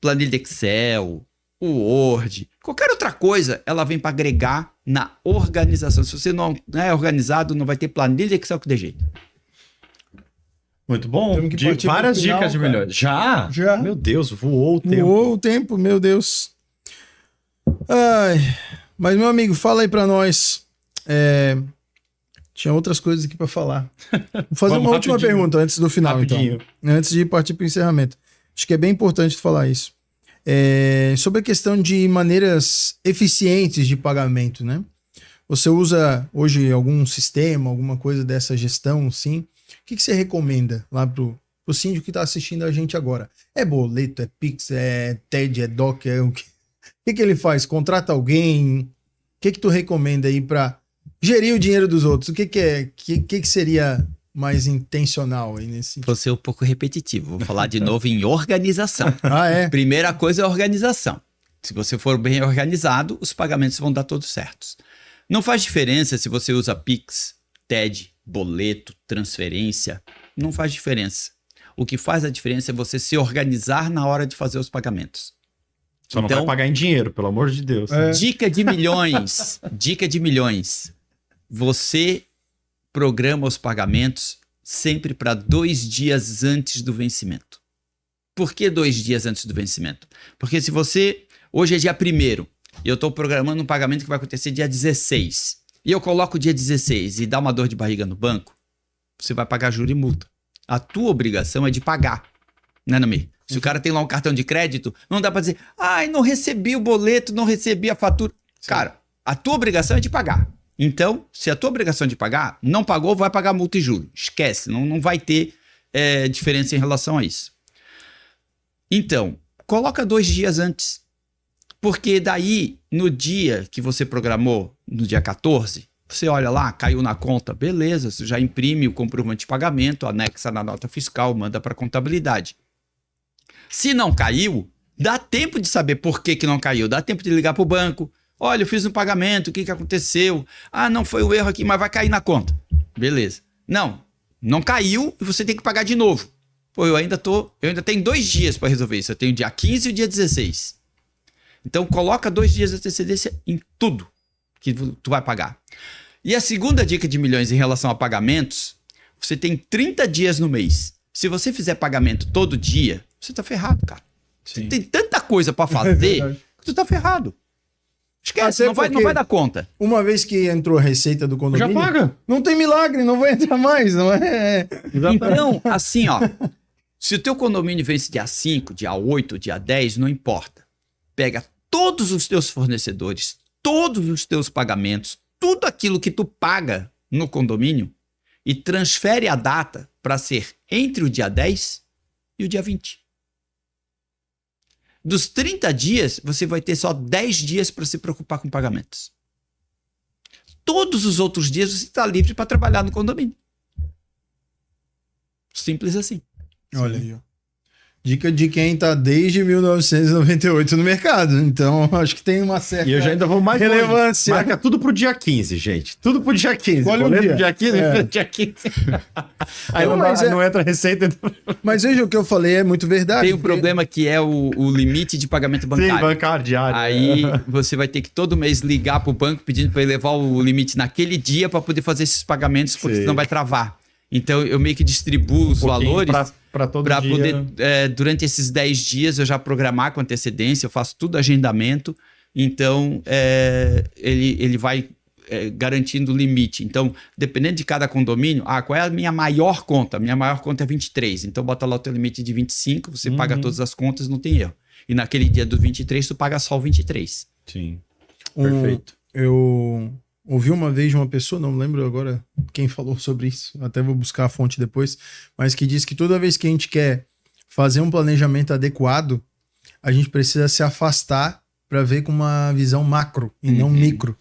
planilha Excel, o Word, qualquer outra coisa, ela vem para agregar na organização. Se você não é organizado, não vai ter planilha Excel que dê jeito. Muito bom. Temos que partir Várias pro final, dicas de cara. melhor. Já? Já. Meu Deus, voou o tempo. Voou o tempo, meu Deus. Ai, mas, meu amigo, fala aí pra nós. Tinha outras coisas aqui pra falar. Vou fazer Vamos uma última rapidinho. pergunta antes do final, Rapidinho. então. Antes de partir pro encerramento. Acho que é bem importante tu falar isso. Sobre a questão de maneiras eficientes de pagamento, né? Você usa hoje algum sistema, alguma coisa dessa gestão, sim? O que você recomenda lá pro síndico que está assistindo a gente agora? É boleto, é Pix, é TED, é DOC, é o que ele faz? Contrata alguém? O que tu recomenda aí para gerir o dinheiro dos outros? O que seria mais intencional aí nesse sentido? Vou ser um pouco repetitivo, vou falar de novo em organização. Ah, é? Primeira coisa é a organização. Se você for bem organizado, os pagamentos vão dar todos certos. Não faz diferença se você usa Pix, TED, boleto, transferência. Não faz diferença. O que faz a diferença é você se organizar na hora de fazer os pagamentos. Só não vai pagar em dinheiro, pelo amor de Deus. Dica de milhões. Dica de milhões. Você programa os pagamentos sempre para 2 dias antes do vencimento. Por que 2 dias antes do vencimento? Porque se você... Hoje é dia 1º e eu estou programando um pagamento que vai acontecer dia 16 e eu coloco o dia 16 e dá uma dor de barriga no banco, você vai pagar juros e multa. A tua obrigação é de pagar, né, Namir? Se o cara tem lá um cartão de crédito, não dá para dizer, ai, não recebi o boleto, não recebi a fatura. Sim. Cara, a tua obrigação é de pagar. Então, se a tua obrigação é de pagar, não pagou, vai pagar multa e juros. Esquece, não vai ter diferença em relação a isso. Então, coloca 2 dias antes. Porque daí, no dia que você programou, no dia 14, você olha lá, caiu na conta, beleza, você já imprime o comprovante de pagamento, anexa na nota fiscal, manda para a contabilidade. Se não caiu, dá tempo de saber por que não caiu, dá tempo de ligar para o banco, olha, eu fiz um pagamento, o que aconteceu? Ah, não foi o erro aqui, mas vai cair na conta. Beleza. Não caiu e você tem que pagar de novo. Pô, eu ainda tenho 2 dias para resolver isso, eu tenho o dia 15 e o dia 16. Então, coloca 2 dias de antecedência em tudo que tu vai pagar. E a segunda dica de milhões em relação a pagamentos, você tem 30 dias no mês. Se você fizer pagamento todo dia, você tá ferrado, cara. Sim. Você tem tanta coisa para fazer que tu tá ferrado. Esquece, não vai dar conta. Uma vez que entrou a receita do condomínio... Já paga. Não tem milagre, não vai entrar mais, não é? Então, assim, ó. Se o teu condomínio vence dia 5, dia 8, dia 10, não importa. Pega todos os teus fornecedores, todos os teus pagamentos, tudo aquilo que tu paga no condomínio e transfere a data para ser entre o dia 10 e o dia 20. Dos 30 dias, você vai ter só 10 dias para se preocupar com pagamentos. Todos os outros dias você está livre para trabalhar no condomínio. Simples assim. Olha aí, ó. Dica de quem tá desde 1998 no mercado. Então, acho que tem uma certa E eu já ainda vou mais relevância. Marca tudo pro dia 15, gente. Tudo pro dia 15. Olha o dia 15, dia 15. Aí não entra receita. Mas veja, o que eu falei é muito verdade. Tem um problema que é o limite de pagamento bancário. Sim, bancário diário. Aí você vai ter que todo mês ligar pro banco pedindo para ele levar o limite naquele dia para poder fazer esses pagamentos, porque senão vai travar. Então, eu meio que distribuo os valores para poder, durante esses 10 dias, eu já programar com antecedência, eu faço tudo agendamento, então ele vai garantindo o limite. Então, dependendo de cada condomínio, qual é a minha maior conta? A minha maior conta é 23, então bota lá o teu limite de 25, você paga todas as contas, não tem erro. E naquele dia do 23, tu paga só o 23. Sim, perfeito. Eu ouvi uma vez de uma pessoa, não lembro agora quem falou sobre isso, até vou buscar a fonte depois, mas que diz que toda vez que a gente quer fazer um planejamento adequado, a gente precisa se afastar para ver com uma visão macro e não micro.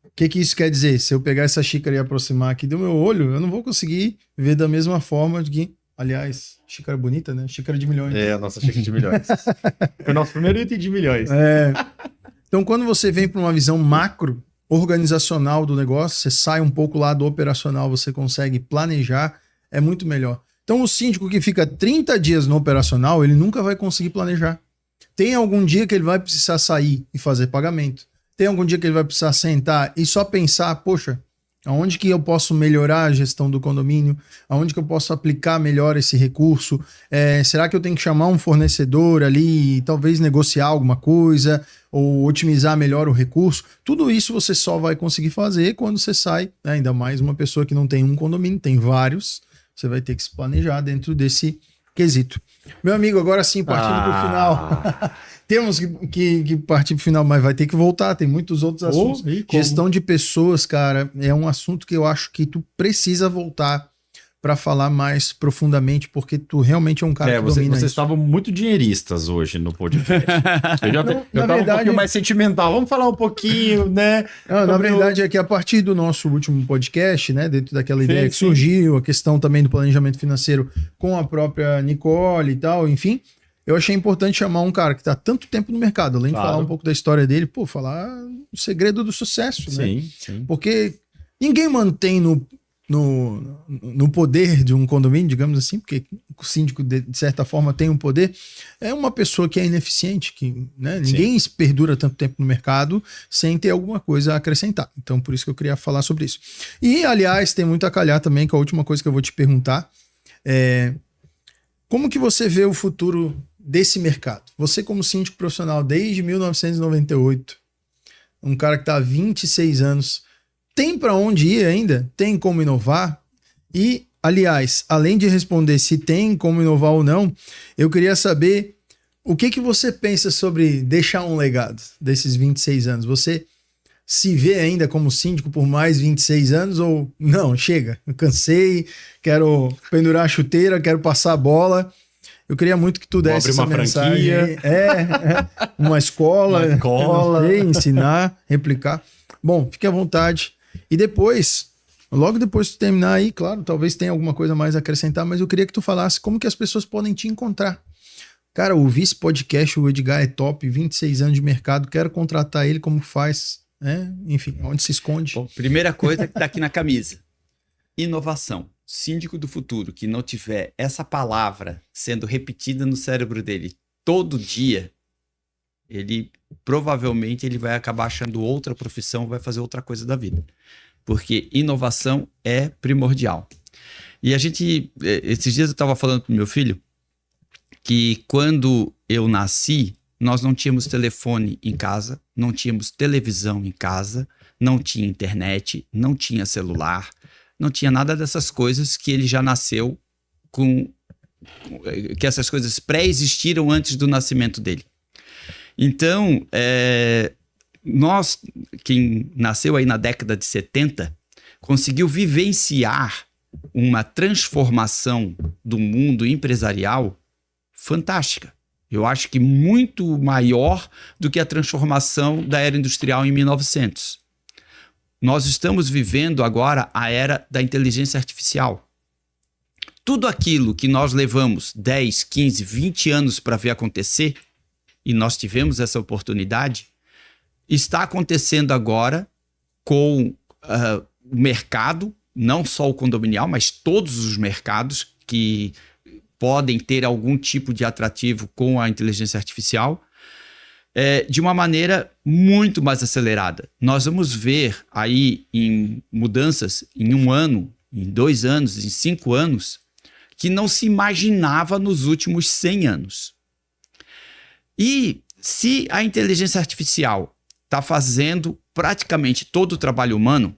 O que isso quer dizer? Se eu pegar essa xícara e aproximar aqui do meu olho, eu não vou conseguir ver da mesma forma que... Aliás, xícara bonita, né? Xícara de milhões. É, a nossa xícara de milhões. Foi o nosso primeiro item de milhões. Então, quando você vem para uma visão macro, organizacional do negócio, você sai um pouco lá do operacional, você consegue planejar, é muito melhor. Então, o síndico que fica 30 dias no operacional, ele nunca vai conseguir planejar. Tem algum dia que ele vai precisar sair e fazer pagamento. Tem algum dia que ele vai precisar sentar e só pensar, poxa, aonde que eu posso melhorar a gestão do condomínio? Aonde que eu posso aplicar melhor esse recurso? Será que eu tenho que chamar um fornecedor ali e talvez negociar alguma coisa ou otimizar melhor o recurso? Tudo isso você só vai conseguir fazer quando você sai, né? Ainda mais uma pessoa que não tem um condomínio, tem vários. Você vai ter que se planejar dentro desse quesito. Meu amigo, agora sim, partindo para o final. Temos que partir para o final, mas vai ter que voltar, tem muitos outros assuntos. Gestão de pessoas, cara, é um assunto que eu acho que tu precisa voltar para falar mais profundamente, porque tu realmente é um cara que domina vocês isso. estavam muito dinheiristas hoje no podcast. eu tava verdade, um pouquinho mais sentimental. Vamos falar um pouquinho, né? Não, na verdade é que a partir do nosso último podcast, né, dentro daquela ideia que surgiu, a questão também do planejamento financeiro com a própria Nicole e tal, enfim, eu achei importante chamar um cara que está há tanto tempo no mercado, além de falar um pouco da história dele, falar o segredo do sucesso, né? Sim. Porque ninguém mantém no poder de um condomínio, digamos assim, porque o síndico, de certa forma, tem um poder, é uma pessoa que é ineficiente, que, né, ninguém perdura tanto tempo no mercado sem ter alguma coisa a acrescentar. Então, por isso que eu queria falar sobre isso. E, aliás, tem muito a calhar também, que a última coisa que eu vou te perguntar é como que você vê o futuro desse mercado? Você, como síndico profissional desde 1998, um cara que está há 26 anos, tem para onde ir ainda? Tem como inovar? E, aliás, além de responder se tem como inovar ou não, eu queria saber o que você pensa sobre deixar um legado desses 26 anos. Você se vê ainda como síndico por mais 26 anos ou não? Chega, eu cansei, quero pendurar a chuteira, quero passar a bola. Eu queria muito que tu desse essa mensagem. Uma escola, não sei, ensinar, replicar. Bom, fique à vontade. E depois, logo depois de tu terminar aí, claro, talvez tenha alguma coisa mais a acrescentar, mas eu queria que tu falasse como que as pessoas podem te encontrar. Cara, ouvir esse podcast, o Edgar é top, 26 anos de mercado, quero contratar ele, como faz, né? Enfim, onde se esconde? Bom, primeira coisa que tá aqui na camisa, inovação. Síndico do futuro que não tiver essa palavra sendo repetida no cérebro dele todo dia, ele provavelmente ele vai acabar achando outra profissão, vai fazer outra coisa da vida. Porque inovação é primordial. E esses dias eu estava falando para o meu filho que quando eu nasci, nós não tínhamos telefone em casa, não tínhamos televisão em casa, não tinha internet, não tinha celular, não tinha nada dessas coisas que ele já nasceu com... que essas coisas pré-existiram antes do nascimento dele. Então, nós, quem nasceu aí na década de 70, conseguiu vivenciar uma transformação do mundo empresarial fantástica. Eu acho que muito maior do que a transformação da era industrial em 1900. Nós estamos vivendo agora a era da inteligência artificial. Tudo aquilo que nós levamos 10, 15, 20 anos para ver acontecer, e nós tivemos essa oportunidade, está acontecendo agora com o mercado, não só o condominial, mas todos os mercados que podem ter algum tipo de atrativo com a inteligência artificial, de uma maneira muito mais acelerada. Nós vamos ver aí em mudanças em 1 ano, em 2 anos, em 5 anos, que não se imaginava nos últimos 100 anos. E se a inteligência artificial está fazendo praticamente todo o trabalho humano,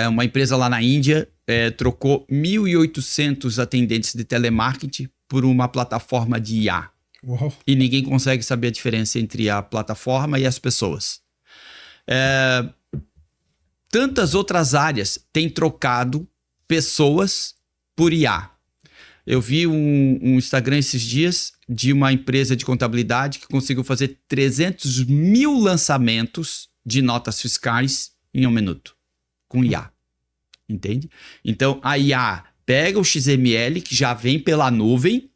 uma empresa lá na Índia trocou 1.800 atendentes de telemarketing por uma plataforma de IA. Uau. E ninguém consegue saber a diferença entre a plataforma e as pessoas. Tantas outras áreas têm trocado pessoas por IA. Eu vi um Instagram esses dias de uma empresa de contabilidade que conseguiu fazer 300 mil lançamentos de notas fiscais em 1 minuto, com IA. Entende? Então, a IA pega o XML, que já vem pela nuvem,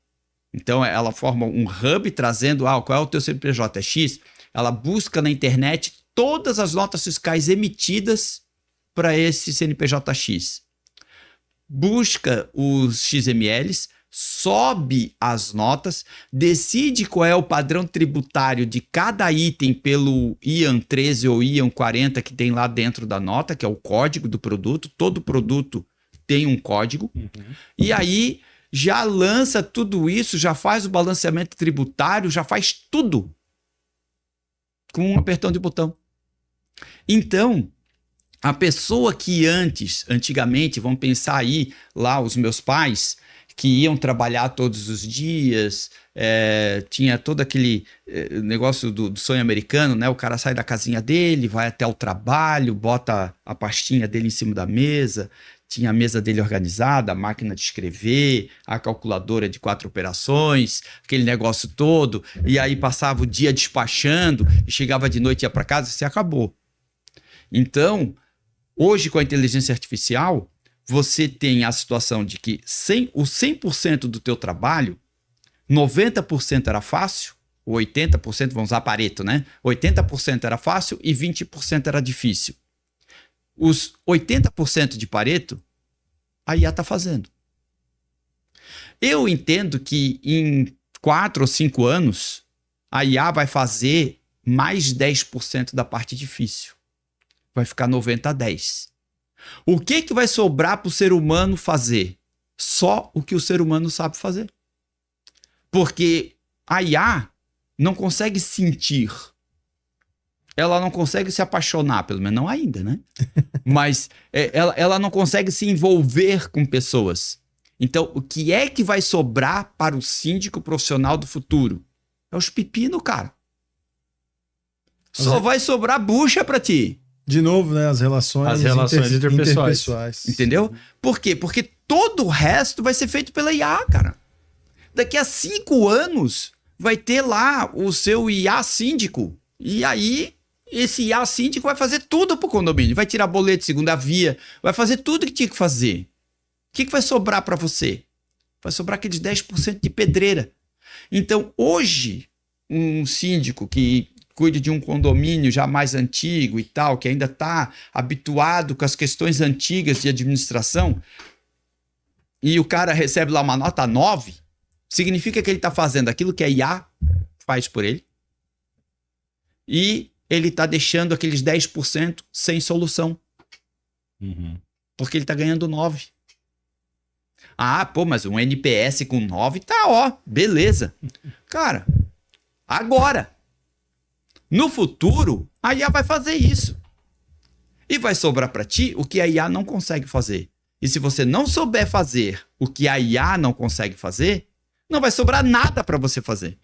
então ela forma um hub trazendo, qual é o teu CNPJ? É X? Ela busca na internet todas as notas fiscais emitidas para esse CNPJ X. Busca os XMLs, sobe as notas, decide qual é o padrão tributário de cada item pelo IAN 13 ou IAN 40 que tem lá dentro da nota, que é o código do produto. Todo produto tem um código. E aí já lança tudo isso, já faz o balanceamento tributário, já faz tudo com um apertão de botão. Então, a pessoa que antigamente, vamos pensar aí, lá os meus pais, que iam trabalhar todos os dias, tinha todo aquele negócio do sonho americano, né? O cara sai da casinha dele, vai até o trabalho, bota a pastinha dele em cima da mesa, tinha a mesa dele organizada, a máquina de escrever, a calculadora de 4 operações, aquele negócio todo, e aí passava o dia despachando, e chegava de noite e ia para casa, e se acabou. Então, hoje com a inteligência artificial, você tem a situação de que o 100% do teu trabalho, 90% era fácil, ou 80%, vamos usar Pareto, né? 80% era fácil e 20% era difícil. Os 80% de Pareto, a IA está fazendo. Eu entendo que em 4 ou 5 anos, a IA vai fazer mais 10% da parte difícil. Vai ficar 90-10. O que vai sobrar para o ser humano fazer? Só o que o ser humano sabe fazer. Porque a IA não consegue sentir. Ela não consegue se apaixonar, pelo menos não ainda, né? Mas ela não consegue se envolver com pessoas. Então, o que é que vai sobrar para o síndico profissional do futuro? É os pepinos, cara. Só vai sobrar bucha para ti. De novo, né? As relações interpessoais. Entendeu? Por quê? Porque todo o resto vai ser feito pela IA, cara. Daqui a 5 anos vai ter lá o seu IA síndico. E aí, esse IA síndico vai fazer tudo pro condomínio. Vai tirar boleto de segunda via, vai fazer tudo que tinha que fazer. O que vai sobrar para você? Vai sobrar aqueles 10% de pedreira. Então, hoje, um síndico que cuide de um condomínio já mais antigo e tal, que ainda está habituado com as questões antigas de administração, e o cara recebe lá uma nota 9, significa que ele está fazendo aquilo que a IA faz por ele, e ele está deixando aqueles 10% sem solução. Porque ele está ganhando 9. Mas um NPS com 9 tá, beleza. Cara, agora... No futuro, a IA vai fazer isso. E vai sobrar para ti o que a IA não consegue fazer. E se você não souber fazer o que a IA não consegue fazer, não vai sobrar nada para você fazer.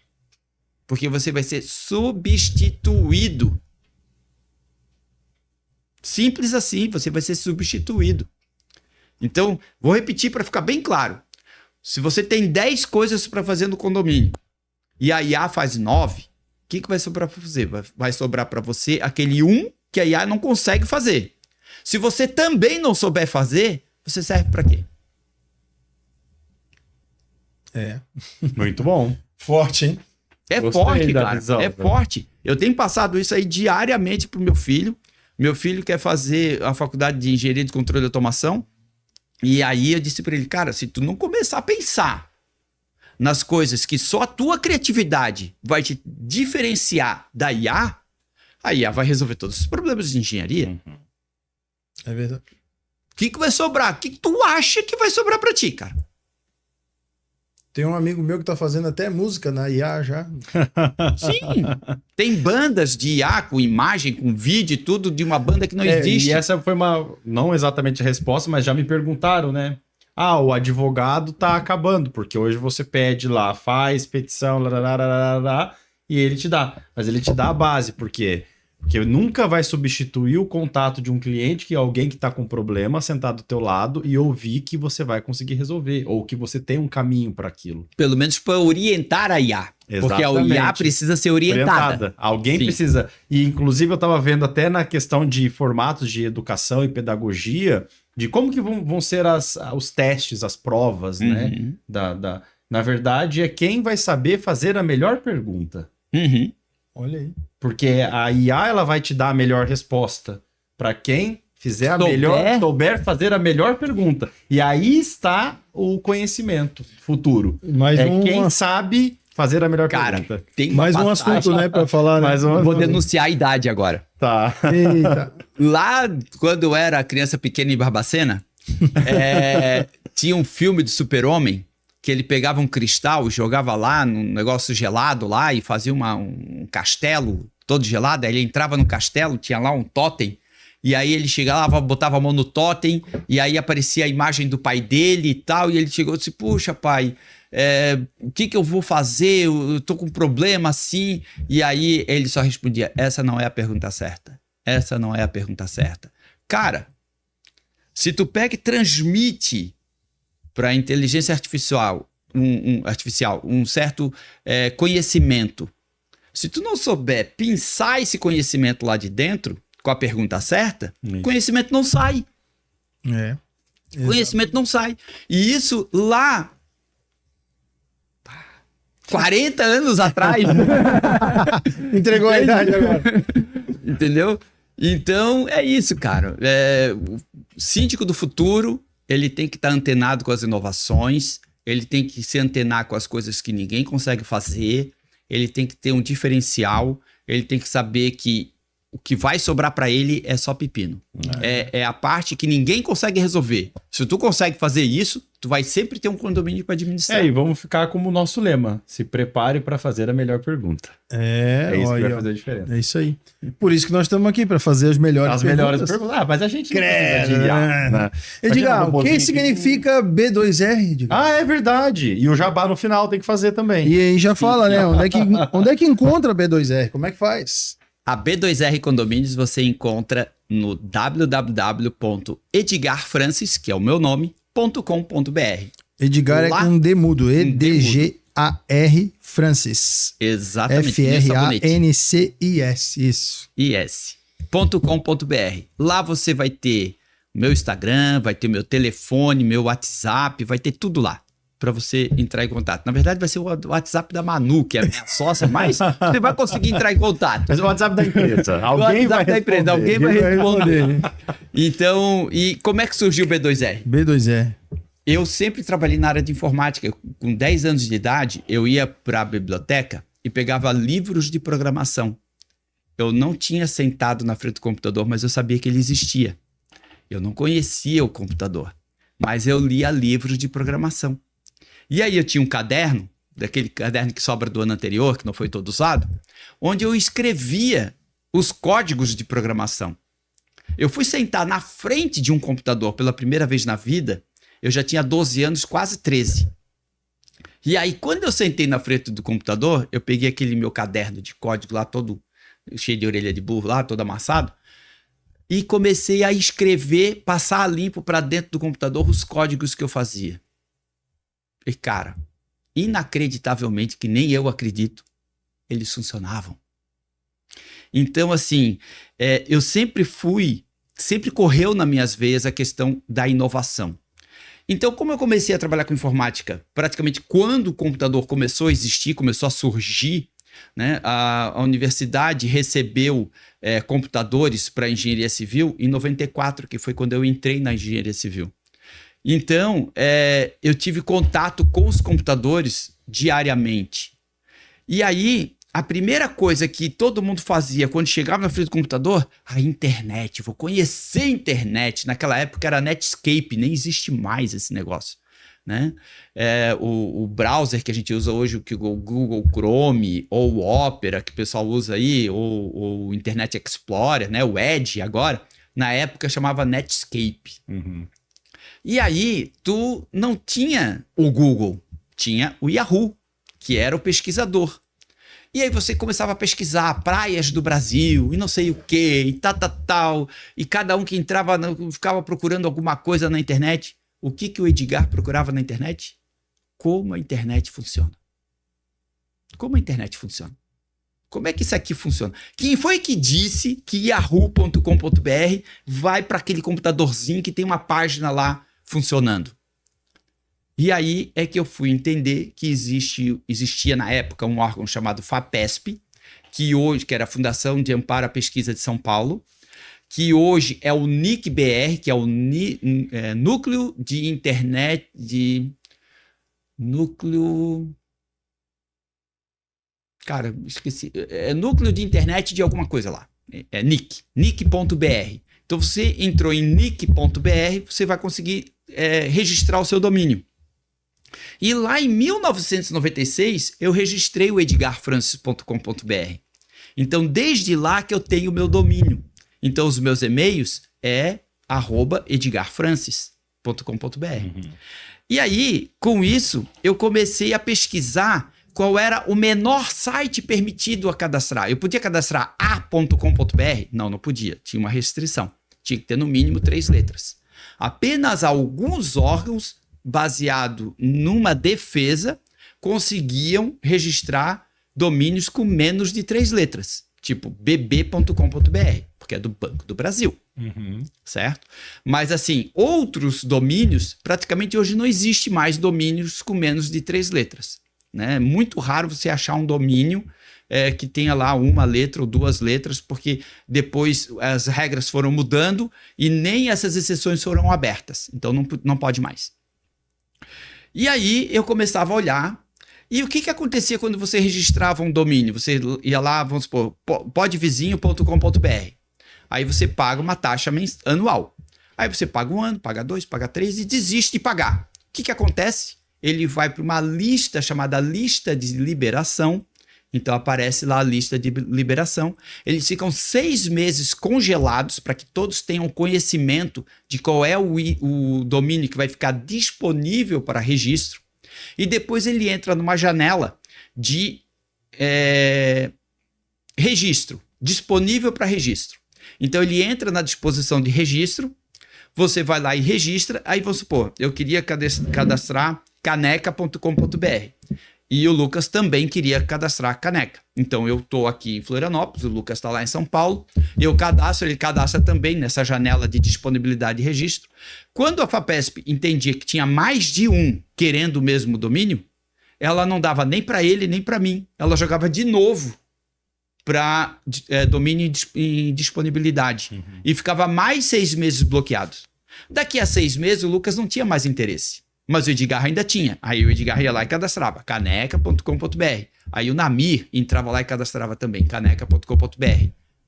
Porque você vai ser substituído. Simples assim, você vai ser substituído. Então, vou repetir para ficar bem claro. Se você tem 10 coisas para fazer no condomínio e a IA faz 9, o que vai sobrar para você? Vai sobrar para você aquele 1 que a IA não consegue fazer. Se você também não souber fazer, você serve para quê? Muito bom. Forte, hein? Gostei forte, da cara. visão, forte. Eu tenho passado isso aí diariamente pro meu filho. Meu filho quer fazer a faculdade de engenharia de controle de automação. E aí eu disse para ele, cara, se tu não começar a pensar nas coisas que só a tua criatividade vai te diferenciar da IA, a IA vai resolver todos os problemas de engenharia. É verdade. O que vai sobrar? O que tu acha que vai sobrar pra ti, cara? Tem um amigo meu que tá fazendo até música na IA já. Sim. Tem bandas de IA com imagem, com vídeo e tudo de uma banda que não existe. E essa foi não exatamente a resposta, mas já me perguntaram, né? O advogado tá acabando, porque hoje você pede lá, faz petição, e ele te dá. Mas ele te dá a base, porque Porque nunca vai substituir o contato de um cliente, que é alguém que está com problema sentado do teu lado e ouvir que você vai conseguir resolver, ou que você tem um caminho para aquilo. Pelo menos para orientar a IA. Porque a IA precisa ser orientada. Alguém precisa. E, inclusive, eu estava vendo até na questão de formatos de educação e pedagogia, de como que vão ser os testes, as provas, né? Na verdade, é quem vai saber fazer a melhor pergunta. Olha aí. Porque a IA ela vai te dar a melhor resposta para quem fizer souber fazer a melhor pergunta. E aí está o conhecimento futuro. Quem sabe fazer a melhor pergunta. Tem mais um assunto, né, para falar. Né? Vou denunciar a idade agora. Tá. Eita. Lá, quando eu era criança pequena em Barbacena, tinha um filme do Super-Homem que ele pegava um cristal, jogava lá num negócio gelado lá e fazia um castelo todo gelado. Aí ele entrava no castelo, tinha lá um totem, e aí ele chegava, botava a mão no totem, e aí aparecia a imagem do pai dele e tal, e ele chegou e disse, puxa pai, o que eu vou fazer? Eu tô com um problema assim. E aí ele só respondia, essa não é a pergunta certa. Essa não é a pergunta certa. Cara, se tu pega e transmite para a inteligência artificial um certo conhecimento, se tu não souber pensar esse conhecimento lá de dentro, com a pergunta certa, conhecimento não sai. Conhecimento não sai. E isso lá 40 anos atrás. Entregou a idade agora. Entendeu? Então, é isso, cara. O síndico do futuro, ele tem que estar antenado com as inovações, ele tem que se antenar com as coisas que ninguém consegue fazer, ele tem que ter um diferencial, ele tem que saber que o que vai sobrar para ele é só pepino. É a parte que ninguém consegue resolver. Se tu consegue fazer isso, tu vai sempre ter um condomínio para administrar. E vamos ficar como o nosso lema. Se prepare para fazer a melhor pergunta. É isso que vai fazer a diferença. É isso aí. Por isso que nós estamos aqui, para fazer as melhores perguntas. Mas a gente Edgar, o que significa B2R, Edgar? É verdade. E o jabá no final tem que fazer também. E aí já fala, né? Onde é que encontra B2R? Como é que faz? A B2R Condomínios você encontra no www.edgarfrancis, que é o meu nome, .com.br. Edgar lá, é com D mudo, E-D-G-A-R Francis. Exatamente. F-R-A-N-C-I-S, isso. .com.br. Lá você vai ter meu Instagram, vai ter meu telefone, meu WhatsApp, vai ter tudo lá para você entrar em contato. Na verdade, vai ser o WhatsApp da Manu, que é a minha sócia, mas você vai conseguir entrar em contato. Mas o WhatsApp da empresa. Alguém vai responder. Então, e como é que surgiu o B2R? B2R. Eu sempre trabalhei na área de informática. Com 10 anos de idade, eu ia para a biblioteca e pegava livros de programação. Eu não tinha sentado na frente do computador, mas eu sabia que ele existia. Eu não conhecia o computador, mas eu lia livros de programação. E aí eu tinha um caderno, daquele caderno que sobra do ano anterior, que não foi todo usado, onde eu escrevia os códigos de programação. Eu fui sentar na frente de um computador pela primeira vez na vida, eu já tinha 12 anos, quase 13. E aí, quando eu sentei na frente do computador, eu peguei aquele meu caderno de código lá, todo cheio de orelha de burro lá, todo amassado, e comecei a escrever, passar a limpo para dentro do computador os códigos que eu fazia. E, cara, inacreditavelmente, que nem eu acredito, eles funcionavam. Então, assim, eu sempre correu nas minhas veias a questão da inovação. Então, como eu comecei a trabalhar com informática, praticamente quando o computador começou a existir, começou a surgir, né, a universidade recebeu computadores para engenharia civil em 94, que foi quando eu entrei na engenharia civil. Então, eu tive contato com os computadores diariamente. E aí, a primeira coisa que todo mundo fazia quando chegava na frente do computador, a internet, vou conhecer a internet. Naquela época era Netscape, nem existe mais esse negócio, né? O browser que a gente usa hoje, o Google Chrome ou o Opera, que o pessoal usa aí, ou o Internet Explorer, né? O Edge agora, na época chamava Netscape. Uhum. E aí, tu não tinha o Google, tinha o Yahoo, que era o pesquisador. E aí você começava a pesquisar praias do Brasil e não sei o que, e tal. E cada um que entrava ficava procurando alguma coisa na internet. O que o Edgar procurava na internet? Como a internet funciona. Como a internet funciona. Como é que isso aqui funciona? Quem foi que disse que yahoo.com.br vai para aquele computadorzinho que tem uma página lá funcionando? E aí é que eu fui entender que existia na época um órgão chamado FAPESP, que era a Fundação de Amparo à Pesquisa de São Paulo, que hoje é o NIC-BR, que é o Núcleo de Internet Núcleo... Cara, esqueci. É Núcleo de Internet de alguma coisa lá. É NIC. NIC.br. Então, você entrou em NIC.br, você vai conseguir registrar o seu domínio. E lá em 1996, eu registrei o edgarfrancis.com.br. Então, desde lá que eu tenho o meu domínio. Então, os meus e-mails é @edgarfrancis.com.br. E aí, com isso, eu comecei a pesquisar qual era o menor site permitido a cadastrar. Eu podia cadastrar a.com.br? Não podia. Tinha uma restrição. Tinha que ter no mínimo 3 letras. Apenas alguns órgãos, baseado numa defesa, conseguiam registrar domínios com menos de 3 letras. Tipo bb.com.br, porque é do Banco do Brasil. Certo? Mas assim, outros domínios, praticamente hoje não existe mais domínios com menos de 3 letras. Né? É muito raro você achar um domínio que tenha lá 1 letra ou 2 letras, porque depois as regras foram mudando e nem essas exceções foram abertas. Então não pode mais. E aí eu começava a olhar. E o que acontecia quando você registrava um domínio? Você ia lá, vamos supor, podvizinho.com.br. Aí você paga uma taxa anual. Aí você paga 1 ano, paga 2, paga 3 e desiste de pagar. O que acontece? Ele vai para uma lista chamada lista de liberação. Então aparece lá a lista de liberação. Eles ficam 6 meses congelados para que todos tenham conhecimento de qual é o domínio que vai ficar disponível para registro. E depois ele entra numa janela de registro, disponível para registro. Então ele entra na disposição de registro, você vai lá e registra. Aí vamos supor, eu queria cadastrar caneca.com.br. E o Lucas também queria cadastrar a caneca. Então eu estou aqui em Florianópolis, o Lucas está lá em São Paulo, eu cadastro, ele cadastra também nessa janela de disponibilidade de registro. Quando a FAPESP entendia que tinha mais de um querendo o mesmo domínio, ela não dava nem para ele nem para mim. Ela jogava de novo para domínio em disponibilidade. E ficava mais 6 meses bloqueados. Daqui a 6 meses o Lucas não tinha mais interesse. Mas o Edgar ainda tinha. Aí o Edgar ia lá e cadastrava caneca.com.br. Aí o Namir entrava lá e cadastrava também caneca.com.br.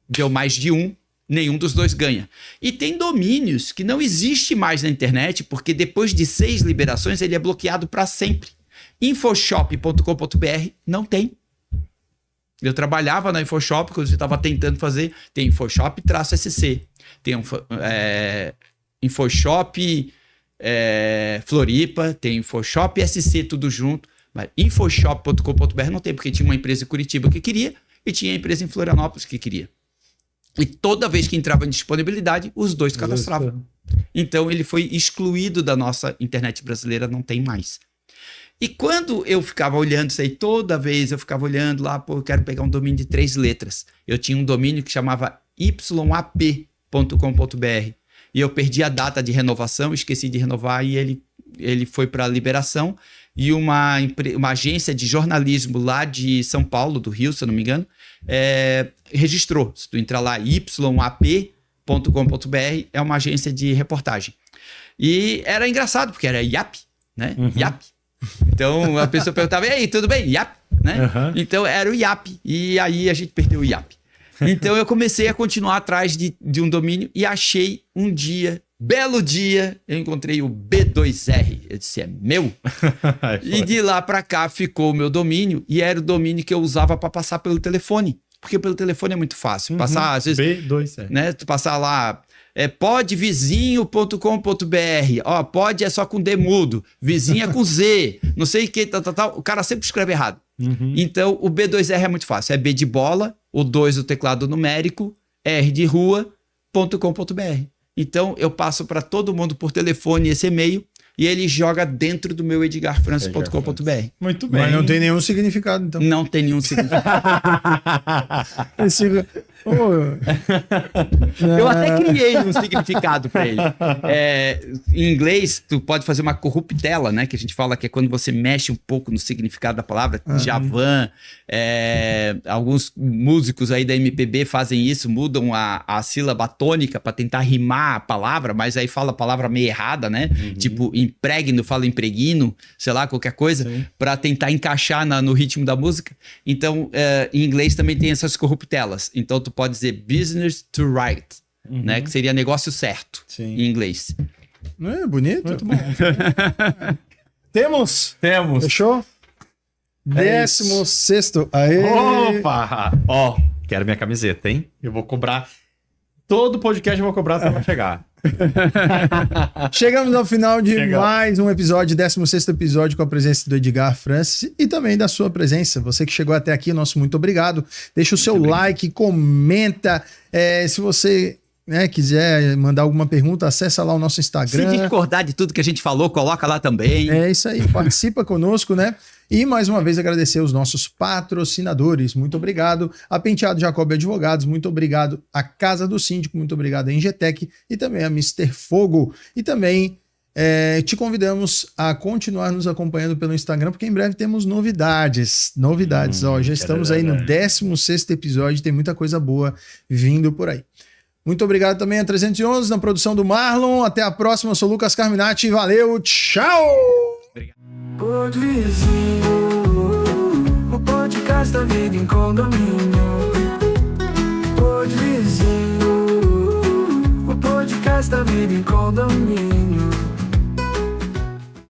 Deu mais de um, nenhum dos dois ganha. E tem domínios que não existe mais na internet, porque depois de 6 liberações ele é bloqueado para sempre. Infoshop.com.br não tem. Eu trabalhava na Infoshop, quando eu estava tentando fazer, tem Infoshop-SC. Tem Infoshop... Floripa, tem Infoshop SC, tudo junto, mas infoshop.com.br não tem, porque tinha uma empresa em Curitiba que queria e tinha a empresa em Florianópolis que queria. E toda vez que entrava em disponibilidade, os dois cadastravam. Então ele foi excluído da nossa internet brasileira, não tem mais. E quando eu ficava olhando isso aí, toda vez eu ficava olhando lá, eu quero pegar um domínio de 3 letras. Eu tinha um domínio que chamava yap.com.br. E eu perdi a data de renovação, esqueci de renovar e ele foi para liberação. E uma agência de jornalismo lá de São Paulo, do Rio, se eu não me engano, registrou. Se tu entrar lá, yap.com.br, é uma agência de reportagem. E era engraçado, porque era Yap, né? Yap. Então a pessoa perguntava, e aí, tudo bem? Yap, né? Então era o Yap. E aí a gente perdeu o Yap. Então eu comecei a continuar atrás de um domínio e achei um dia, belo dia, eu encontrei o B2R. Eu disse, é meu? E de lá para cá ficou o meu domínio e era o domínio que eu usava para passar pelo telefone. Porque pelo telefone é muito fácil. Passar, às vezes, B2R. Né, tu passar lá, podvizinho.com.br. Pode é só com D mudo, vizinho é com Z, não sei o que, tal. O cara sempre escreve errado. Então, o B2R é muito fácil. É B de bola, o 2 do teclado numérico, R de rua.com.br. Então, eu passo para todo mundo por telefone esse e-mail e ele joga dentro do meu edgarfrancis.com.br. Muito bem. Mas não tem nenhum significado, então. Não tem nenhum significado. Eu até criei um significado para ele. Em inglês, tu pode fazer uma corruptela, né? Que a gente fala que é quando você mexe um pouco no significado da palavra. Djavan, alguns músicos aí da MPB fazem isso, mudam a sílaba tônica para tentar rimar a palavra, mas aí fala a palavra meio errada, né? Tipo, impregno, fala impregno, sei lá, qualquer coisa, para tentar encaixar no ritmo da música. Então, em inglês também tem essas corruptelas. Então, tu pode dizer business to right, né? Que seria negócio certo em inglês. Não é bonito? Muito bom. Temos. Fechou? 16º. Aê! Opa! Ó, quero minha camiseta, hein? Eu vou cobrar. Todo podcast eu vou cobrar até ela chegar. Chegamos ao final de mais um episódio, 16º episódio, com a presença do Edgar Francis e também da sua presença. Você que chegou até aqui, nosso muito obrigado. Deixa o seu like, comenta. Se você quiser mandar alguma pergunta, acessa lá o nosso Instagram. Se discordar de tudo que a gente falou, coloca lá também. É isso aí, participa conosco, né? E mais uma vez agradecer os nossos patrocinadores. Muito obrigado a Penteado Jacob Advogados, muito obrigado a Casa do Síndico, muito obrigado a Engetec e também a Mr. Fogo. E também te convidamos a continuar nos acompanhando pelo Instagram, porque em breve temos novidades. Já estamos aí no 16º episódio, tem muita coisa boa vindo por aí. Muito obrigado também a 311 na produção do Marlon. Até a próxima, eu sou o Lucas Carminati. Valeu, tchau! Pod Vizinho, o podcast da vida em condomínio. Pod Vizinho, o podcast da vida em condomínio.